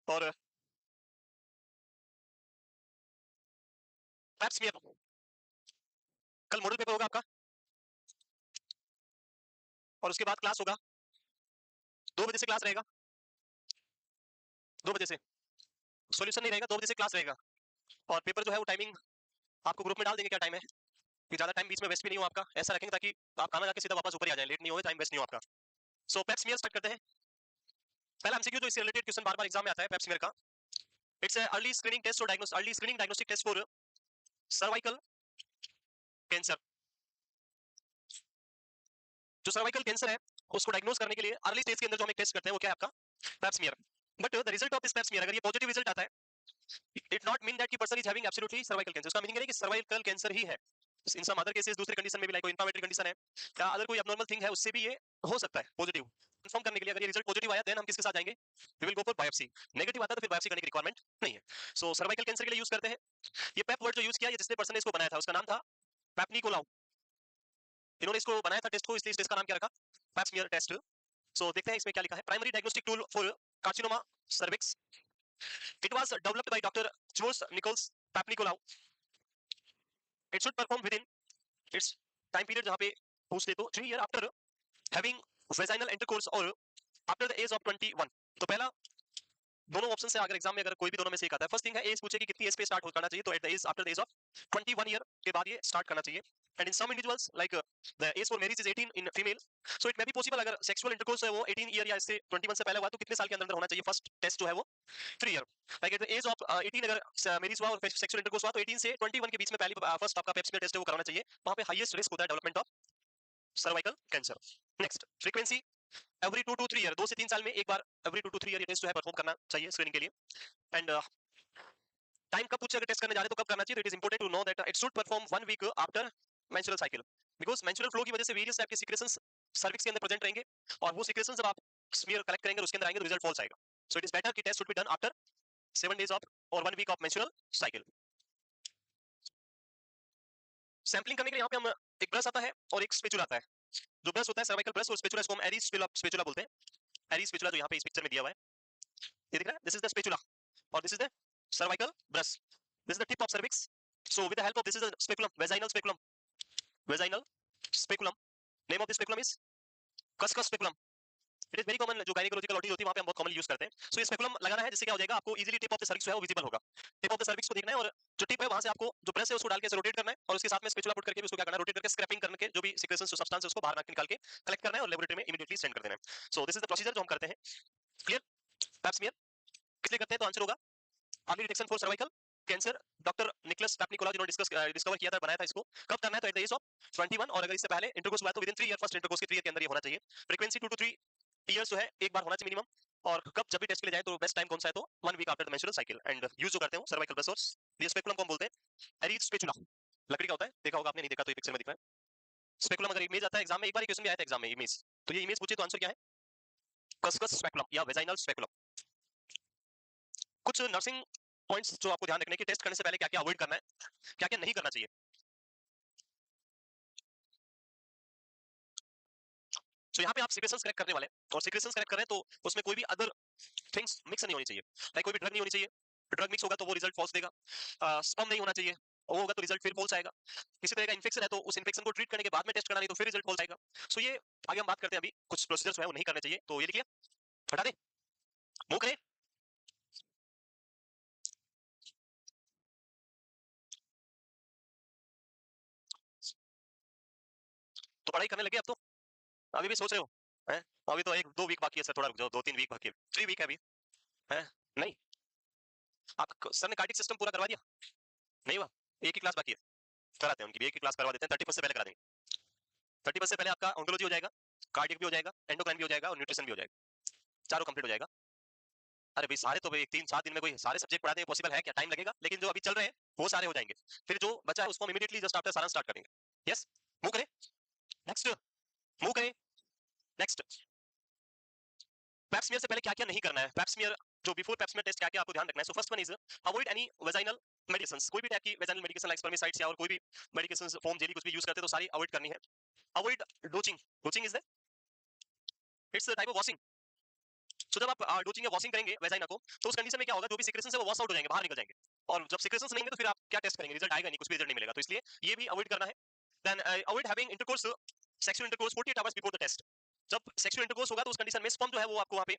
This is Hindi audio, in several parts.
और पैप स्मीयर, कल मॉडल पेपर होगा आपका और उसके बाद क्लास होगा, 2 बजे से क्लास रहेगा, 2 बजे से सॉल्यूशन नहीं रहेगा, 2 बजे से क्लास रहेगा। और पेपर जो है वो टाइमिंग आपको ग्रुप में डाल देंगे क्या टाइम है, कि ज्यादा टाइम बीच में वेस्ट भी नहीं हो आपका, ऐसा रखेंगे ताकि आप खाना जाके सीधा वापस ऊपर ही आ जाए, लेट नहीं हो, टाइम वेस्ट नहीं हो आपका। सो पेप स्मीयर स्टार्ट करते हैं। पहला एमसीक्यू जो इससे रिलेटेड क्वेश्चन बार बार एग्जाम में आता है पेप स्मीयर का, इट्स अर्ली स्क्रीनिंग टेस्ट और diagnose early screening diagnostic test for cervical cancer. जो सर्वाइकल कैंसर है उसको डायग्नोस करने के लिए अर्ली स्टेज के अंदर जो हम एक टेस्ट करते हैं वो क्या है आपका pap smear. But the result of this pap smear, अगर ये पॉजिटिव रिजल्ट आता है, इट नॉट मीन दैट की person is having absolutely cervical cancer. उसका मीनिंग है कि सर्वाइकल कैंसर ही है। इन सम अदर केसेस दूसरे कंडीशन में भी, लाइक कोई इंफ्लेमेटरी कंडीशन है या अदर कोई एब्नॉर्मल थिंग है, उससे भी ये हो सकता है पॉजिटिव। कंफर्म करने के लिए अगर ये रिजल्ट पॉजिटिव आया देन हम किसके साथ जाएंगे, we will go for biopsy. Negative आता है तो फिर बायोप्सी करने की रिक्वायरमेंट नहीं है। सो सर्वाइकल कैंसर के लिए यूज करते हैं ये पेप वर्ड जो यूज किया, ये जिसने पर्सन ने इसको बनाया था उसका नाम था पैपनिकोलाउ। इन्होंने इसको बनाया था टेस्ट को, इसलिए इस टेस्ट का नाम क्या रखा, पैप स्मीयर टेस्ट। सो देखते हैं इसमें क्या लिखा है। Primary diagnostic tool for carcinoma cervix, it was developed by doctor George Nichols Papanicolaou. It should perform within its time period, जहां पे पूछ ले तो 3 year after having vaginal intercourse और आफ्टर द एज ऑफ 21। तो पहला दोनों ऑप्शन से अगर एग्जाम में अगर कोई भी दोनों में से एक आता है, फर्स्ट थिंग है एज पूछे कि कितनी एज पे स्टार्ट करना चाहिए, तो at the age after the age of 21 year के बाद ये स्टार्ट करना चाहिए। And in some individuals like the age for marriage is 18 in female, so it may be possible अगर सेक्सुअल इंटरकोर्स है वो 18 ईयर या इससे 21 से पहले हुआ तो कितने साल के अंदर होना चाहिए, फर्स्ट टेस्ट जो है वो 3 year. Like at the age of 18 अगर मैरिज हुआ और सेक्सुअल इंटरकोर्स हुआ तो 18 से 21 के बीच में पहली फर्स्ट आपका पेप स्मीयर टेस्ट है वो कराना चाहिए, वहां पे हाईएस्ट रिस्क होता है development of cervical cancer. Next frequency, every 2 to 3 year, 2 से 3 साल में एक बार एवरी 2 to 3 ईयर ये टेस्ट जो है परफॉर्म करना चाहिए स्क्रीनिंग के लिए। एंड टाइम कब पूछे अगर टेस्ट करने जा रहे तो कब करना चाहिए, तो it is important to know that it should perform 1 week after menstrual cycle, because menstrual flow की वजह से वेरियस टाइप के सीक्रेशंस सर्विक्स के अंदर प्रेजेंट रहेंगे, और वो सीक्रेशंस जब आप स्मीयर कलेक्ट करेंगे और उसके अंदर आएंगे तो रिजल्ट फॉल्स आएगा। सो इट इज बेटर कि test should be done after 7 days of और 1 week of menstrual cycle. Sampling करने के लिए यहाँ पे हम एक ब्रश आता है और एक स्पेचुला आता है। जो ब्रश होता है सर्वाइकल ब्रश, और स्पेचुला इसको हम एरी स्पेचुला बोलते हैं। एरी स्पेचुला जो यहाँ पे इस पिक्चर में दिया हुआ है, ये दिख रहा है, दिस इज द स्पेचुला और this is the cervical brush, this is the tip of cervix. So with the help of this is the speculum, vaginal speculum, vaginal speculum, name of the speculum is cuscus speculum. It is very common, जो गायनिकोलॉजिकल ओटी होती है वहां पे हम बहुत कॉमनली यूज करते हैं। सो ये स्पेकुलम लगाना है, जिससे क्या हो जाएगा, आपको easily tip of the cervix जो है वो विजिबल होगा। टिप ऑफ द सर्विक्स को देखना है और जो टिप है वहां से आपको जो ब्रश है उसको डाल के ऐसे रोटेट करना है, और उसके साथ में स्पेचुला पुट करके भी उसको क्या करना है, रोटेट करके स्क्रैपिंग करके जो भी सीक्रेशंस जो सब्सटेंस है उसको बाहर निकाल के कलेक्ट करना है और लेबोरेटरी में इमीडिएटली सेंड कर देना है। So this is the procedure जो हम करते हैं। क्लियर? पैप स्मीयर किस लिए करते हैं, तो आंसर होगा early detection for cervical cancer. Doctor Nicholas Papanicolaou जिन्होंने डिस्कवर किया था, बनाया था इसको, कब करना है, तो एट द एज ऑफ 21, और अगर इससे पहले इंटरकोर्स हुआ है तो with in 3 year, first intercourse के 3 ईयर के अंदर ये होना चाहिए। फ्रीक्वेंसी 2 to 3 ईयर्स जो है एक बार होना चाहिए मिनिमम। और कब जब भी टेस्ट के लिए जाए तो बेस्ट टाइम कौन सा है, तो 1 week after the menstrual cycle. And use जो करते हो सर्वाइकल ब्रश और ये स्पेकुलम को हम बोलते हैं एरी स्पेचुला, लकड़ी का होता है, देखा होगा आपने, नहीं देखा तो ये पिक्चर में दिख रहा है स्पेकुलम। अगर इमेज आता है एग्जाम में, एक बार क्वेश्चन भी आया था एग्जाम में इमेज, तो ये इमेज पूछे तो आंसर क्या है, कस्कस स्पेकुलम या वेजाइनल स्पेकुलम। कुछ नर्सिंग पॉइंट्स जो आपको ध्यान रखने की, टेस्ट करने से पहले क्या क्या अवॉइड करना है, क्या क्या नहीं करना चाहिए। तो यहाँ पे आप सीक्रेशंस कलेक्ट करने वाले और सीक्रेशंस कलेक्ट कर रहे हैं तो उसमें कोई भी अदर थिंग्स मिक्स नहीं होनी चाहिए, लाइक कोई भी ड्रग नहीं होनी चाहिए। ड्रग मिक्स होगा तो वो रिजल्ट फॉल्स देगा। स्पर्म नहीं होना चाहिए, वो होगा तो रिजल्ट फिर फॉल्स आएगा। किसी तरह का इन्फेक्शन है तो उस इन्फेक्शन को ट्रीट करने के बाद में टेस्ट करना, नहीं तो फिर रिजल्ट फॉल्स आएगा। सो ये आगे हम बात करते हैं, अभी कुछ प्रोसीजर्स है वो नहीं करने चाहिए, तो ये लिखिए, हटा दे, मूव करें। तो पढ़ाई करने लगे अब तो, अभी भी सोच रहे हो हैं, अभी तो 1-2 वीक बाकी है सर, थोड़ा रुक जाओ, 2-3 वीक बाकी है, 3 वीक है अभी है। नहीं, आप सर ने कार्डिक सिस्टम पूरा करवा दिया, नहीं हुआ, एक ही क्लास बाकी है, कराते हैं उनकी भी एक ही क्लास करवा देते हैं, 30% से पहले करा देंगे। 30% से पहले आपका ऑन्कोलॉजी हो जाएगा, कार्डियक भी हो जाएगा, एंडोक्राइन भी हो जाएगा और न्यूट्रिशन भी हो जाएगा, चारों कंप्लीट हो जाएगा। अरे भाई सारे तो भाई 3-7 दिन में कोई सारे सब्जेक्ट पढ़ाने पॉसिबल है क्या, टाइम लगेगा, लेकिन जो अभी चल रहे हैं वो सारे हो जाएंगे। फिर जो बचा है उसको हम इमीडिएटली जस्ट आफ्टर सारा स्टार्ट करेंगे। यस, मूव करें, नेक्स्ट, मूव करें, नेक्स्ट। पैप्समियर से पहले क्या क्या नहीं करना है, पैप्समियर जो बिफोर पैप्समियर टेस्ट क्या क्या आपको ध्यान रखना है। So first one is avoid any vaginal medicine, कोई भी टाइप की वेजाइनल मेडिकेशन लाइक स्पर्मिसाइड्स या और कोई भी मेडिकेशन फॉर्म जेली कुछ भी यूज करते हैं तो सारी अवॉइड करनी है। Avoid douching, douching is the it's the type of washing. So जब आप डोचिंग या वॉशिंग करेंगे वेजाइना को, तो उस कंडीशन में क्या होगा, जो भी सिक्रेशंस है वो वॉश आउट हो जाएंगे, बाहर निकल जाएंगे। और जब सिक्रेशंस नहीं है तो फिर आप क्या टेस्ट करेंगे, रिजल्ट आएगा नहीं, कुछ भी रिजल्ट नहीं मिलेगा। तो इसलिए ये भी अवॉइड करना है। Then avoid having intercourse, sexual intercourse 48 hours before the test. जब सेक्सुअल इंटरकोर्स होगा तो उस कंडीशन में स्पर्म जो है वो आपको वहां पे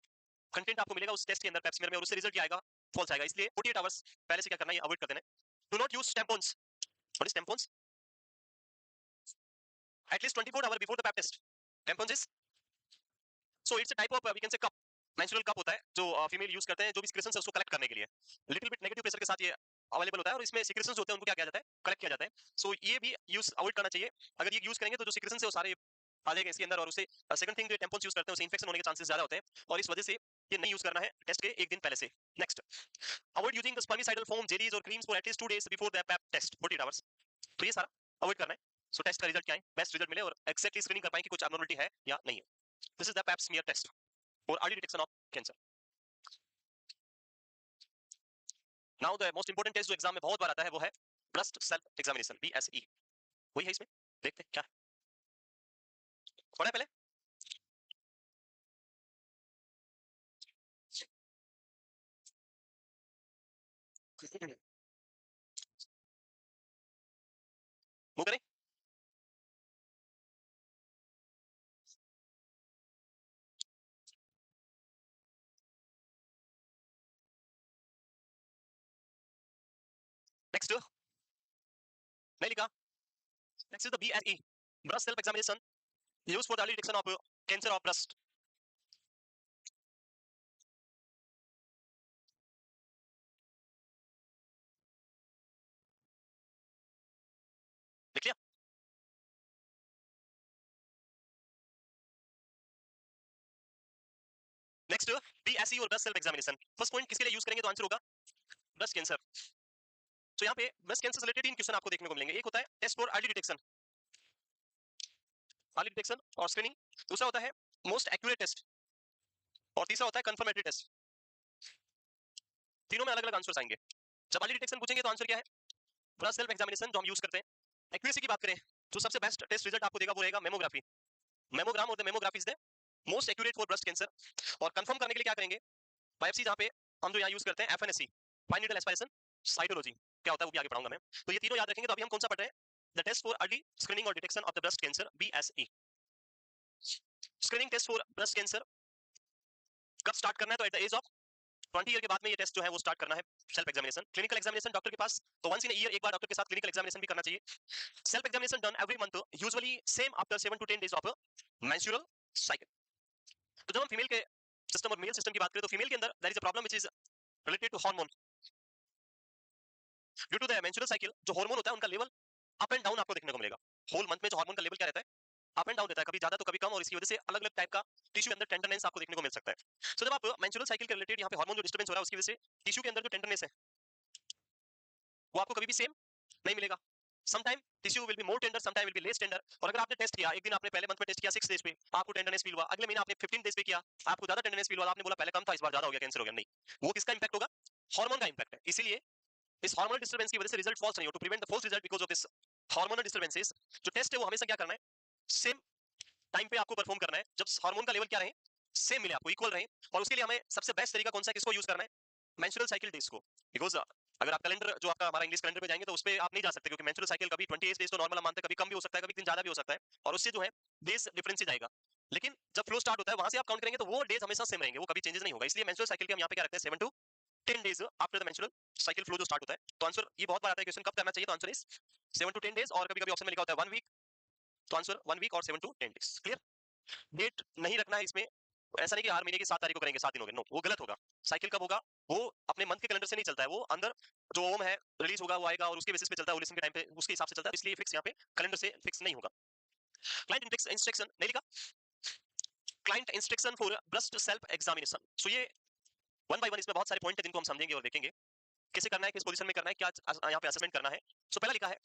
कंटेंट आपको मिलेगा उस टेस्ट के अंदर पेप स्मीयर में, और उससे रिजल्ट क्या आएगा, फॉल्स आएगा। इसलिए 48 आवर्स पहले से क्या करना है, अवॉइड कर देना है। Do not use tampons. What is tampons? At least 24 hours before the pap test. Tampons is, so it's a type of we can say cup, menstrual cup होता है जो फीमेल यूज करते हैं, जो भी सिक्रेशंस है उसको कलेक्ट करने के लिए। लिटिल बिट नेगेटिव प्रेशर के साथ ये अवेलेबल होता है, और इसमें सिक्रेशंस होते हैं उनको क्या किया जाता है, कलेक्ट किया जाता है। सो ये भी यूज अवॉइड करना चाहिए। अगर ये यूज करेंगे तो जो सिक्रेशंस है वो सारे आ जाएंगे इसके अंदर, और उससे सेकंड थिंग जो टेम्पोन्स यूज करते हैं उससे इंफेक्शन होने के चांसेस ज्यादा होते हैं, और इस वजह से ये नहीं यूज करना है टेस्ट के एक दिन पहले से। Next, avoid using the spermicidal foam, jellies और creams for at least 2 days before the pap test 48 hours. तो ये सारा अवॉइड करना है। सो टेस्ट का रिजल्ट क्या है, बेस्ट रिजल्ट मिले और एक्जैक्टली स्क्रीनिंग कर पाए कि कुछ एब्नॉर्मलिटी है या नहीं है। This is the pap smear test for early detection of cancer. Now the most important test जो एग्जाम में बहुत बार आता है वो है ब्रेस्ट सेल्फ एग्जामिनेशन, BSE। वही है इसमें, देखते हैं क्या है। पढ़ा है पहले? वो करें? नेक्स्ट, नहीं लिखा। Next is the BSE, breast self examination used for the early detection of cancer of breast. लिख लिया? नेक्स्ट, BSE और breast self examination. First point किसके लिए यूज करेंगे, तो आंसर होगा ब्रेस्ट कैंसर। तो यहाँ पे ब्रेस्ट कैंसर से रिलेटेड 3 क्वेश्चन आपको देखने को मिलेंगे। एक होता है test for early detection, early detection और स्क्रीनिंग। दूसरा होता है मोस्ट एक्यूरेट टेस्ट, और तीसरा होता है कंफर्मेटरी टेस्ट। तीनों में अलग अलग आंसर आएंगे। जब अर्ली डिटेक्शन पूछेंगे तो आंसर क्या है, ब्रेस्ट सेल्फ एग्जामिनेशन जो हम यूज करते हैं। एक्यूरेसी की बात करें तो सबसे बेस्ट टेस्ट रिजल्ट आपको देगा वो रहेगा मेमोग्राफी, मेमोग्राम, और the mammography is the most accurate for breast cancer. और कंफर्म करने के लिए क्या करेंगे, बायोप्सी, जहां पे हम जो यहाँ यूज करते हैं FNSC, fine needle aspiration cytology, क्या होता है वो भी आगे पढ़ाऊंगा मैं। तो ये तीनों याद रखेंगे। तो अभी हम कौन सा पढ़ रहे हैं, the test for early screening और detection of the breast cancer, BSE। Screening test for breast cancer कब स्टार्ट करना है, तो at the age of 20 year के बाद में ये टेस्ट जो है वो स्टार्ट करना है। Self examination, clinical examination doctor के पास, तो वंस इन ईयर एक बार डॉक्टर के साथ क्लिनिकल एग्जामिनेशन भी करना चाहिए। Self examination done every month, usually same after 7 to 10 days of menstrual cycle. तो जब हम फीमेल के सिस्टम और मेल सिस्टम की बात करें तो फीमेल के अंदर there is a problem which is related to hormone. Due to the menstrual cycle जो हार्मोन होता है उनका लेवल अप एंड डाउन आपको देखने को मिलेगा। होल मंथ में जो हार्मोन का लेवल क्या रहता है, अप एंड डाउन रहता है, कभी ज्यादा तो कभी कम, और इसकी वजह से अलग अलग टाइप का टिश्यू के अंदर टेंडरनेस आपको देखने को मिल सकता है। सो जब आप मेंस्ट्रुअल साइकिल के रिलेटेड यहाँ पे हार्मोन जो डिस्टर्बेंस हो रहा है उसकी वजह से टिश्यू के अंदर जो टेंडरनेस है वो आपको कभी भी सेम नहीं मिलेगा। Sometime tissue will be more tender, sometime will be less tender. और अगर आपने टेस्ट किया, एक दिन आपने पहले मंथ में टेस्ट किया 6 डेज पे, आपको टेंडरनेस फील हुआ, अगले महीने आपने 15 डेज पे किया, आपको ज्यादा टेंडरनेस फील हुआ, आपने बोला पहले कम था इस बार ज्यादा हो गया, कैंसर हो गया, नहीं, वो किसका इंपैक्ट होगा, हार्मोन का इंपैक्ट है। इसीलिए इस हार्मोनल डिस्टर्बेंस की वजह से रिजल्ट फॉल्स नहीं हो, to prevent the false result because of this hormonal disturbances, जो टेस्ट है वो हमेशा क्या करना है, सेम टाइम पे आपको परफॉर्म करना है, जब हार्मोन का लेवल क्या रहे, सेम मिले आपको, इक्वल रहे। और उसके लिए हमें सबसे बेस्ट तरीका कौन सा है, किसको यूज करना है, मेंस्ट्रुअल साइकिल डेज को। बिकॉज अगर आप कैलेंडर जो आपका हमारा इंग्लिश कैलेंडर पे जाएंगे तो उस पे आप नहीं जा सकते, क्योंकि मेंस्ट्रुअल साइकिल कभी 28 डेज तो नॉर्मल हम मानते हैं, कभी कम भी हो सकता है, कभी दिन ज्यादा भी हो सकता है, और उससे जो है डेज डिफरेंस ही जाएगा। लेकिन जब फ्लो स्टार्ट होता है वहां से आप काउंट करेंगे तो वो डेज हमेशा सेम रहेंगे, वो कभी चेंजेस नहीं होगा। इसलिए मेंस्ट्रुअल साइकिल के हम यहाँ पे क्या रखते हैं, 7 to 10 days after the menstrual cycle flow जो स्टार्ट होता है। तो आंसर ये बहुत बार आता है क्वेश्चन, कब करना चाहिए, तो आंसर इज 7 to 10 days, और कभी कभी ऑप्शन में लिखा होता है 1 वीक, तो आंसर 1 वीक और 7 to 10 days। क्लियर? डेट नहीं रखना है इसमें, ऐसा नहीं कि हर महीने की 7 तारीख को करेंगे 7 दिन हो गए, नो, वो गलत होगा। साइकिल कब होगा, वो अपने मंथ के कैलेंडर से नहीं चलता है, वो अंदर जो ओम है रिलीज होगा वो आएगा, और उसके बेसिस पे चलता है, ओलेशन के टाइम पे उसके हिसाब से चलता है, इसलिए फिक्स यहाँ पे कैलेंडर से फिक्स नहीं होगा। क्लाइंट इंस्ट्रक्शन नहीं लिखा, client instruction for breast self examination. So ये वन बाय वन इसमें बहुत सारे पॉइंट है जिनको हम समझेंगे और देखेंगे कैसे करना है, किस पोजीशन में करना है, क्या यहाँ पे असेसमेंट करना है। सो पहला लिखा है,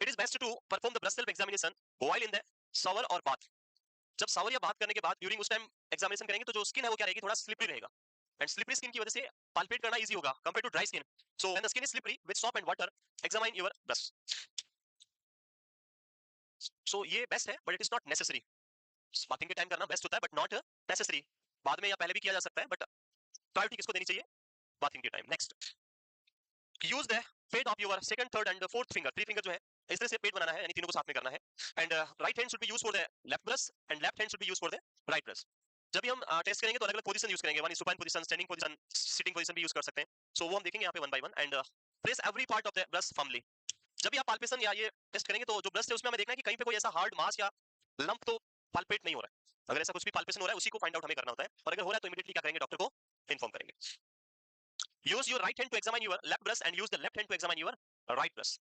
it is best to perform the breast self examination while in the shower और बाथ। जब शावर या बात करने के बाद ड्यूरिंग उस टाइम एग्जामिनेशन करेंगे तो जो स्किन है वो क्या रहेगी, थोड़ा स्लिपरी रहेगा, एंड स्लिपरी स्किन की वजह से पाल्पेट करना इजी होगा compare to dry skin. So when the skin is slippery with soap and water examine your breast. So ये बेस्ट है but it is not necessary. Bathing के टाइम करना बेस्ट होता है बट नॉट नेसेसरी। बाद में या पहले भी किया जा सकता है, बट प्रायोरिटी किसको देनी चाहिए? बाथिंग के time. Next, use the pet of your second, third and fourth finger, three finger जो है इस तरह से पेट बनाना है, यानी तीनों को साथ में करना है। And right hand should be use for the left brush and left hand should be use for the right brush. जब भी हम टेस्ट करेंगे तो अलग अलग पोजीशन यूज करेंगे, one supine position, standing position, sitting position भी यूज कर सकते हैं। सो वो हम देखेंगे यहाँ पे one by one. And press every part of the brush firmly. जब भी आप पाल्पेशन या ये टेस्ट करेंगे तो जो ब्रश है उसमें हमें देखना है कि कहीं पे कोई ऐसा हार्ड मास या लंप तो पाल्पेट नहीं हो रहा है। अगर ऐसा कुछ भी पाल्पेशन हो रहा है उसी को फाइंड आउट हमें करना होता है, और अगर हो रहा है तो इमीडिएटली क्या करेंगे, डॉक्टर को इन्फॉर्म करेंगे। use your right hand to examine your left breast and use the left hand to examine your right breast.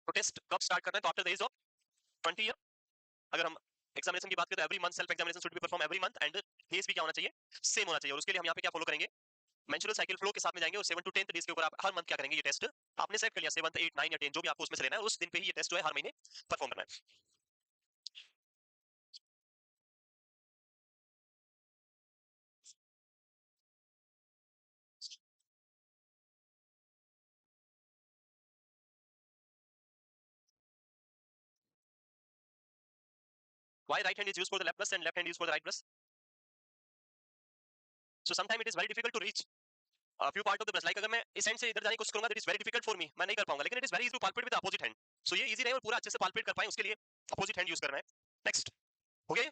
तो टेस्ट कब स्टार्ट करना है? तो after the age of 20 year. अगर हम एग्जामिनेशन की बात करें तो every month self examination should be perform every month, and age भी क्या होना चाहिए? सेम होना चाहिए। और उसके लिए हम यहाँ पे क्या फॉलो करेंगे? मेंस्ट्रुअल साइकिल फ्लो के साथ में जाएंगे, और 7 to 10 डेज के ऊपर आप हर मंथ क्या करेंगे? ये टेस्ट आपने सेट कर लिया, 7, 8, 9 या 10 जो भी आपको उसमें से लेना है, उस दिन पे ही ये टेस्ट जो है हर महीने परफॉर्म करना है। Why right hand is used for the left breast and left hand is used for the right breast? So sometimes it is very difficult to reach a few part of the breast. Like अगर मैं इस hand से इधर जाने की कोशिश करूंगा, that is very difficult for me, मैं नहीं कर पाऊंगा, लेकिन it is very easy to palpate with the opposite hand. So ये easy रहे और पूरा अच्छे से palpate कर पाए, उसके लिए opposite hand use करना है। Next, हो गया?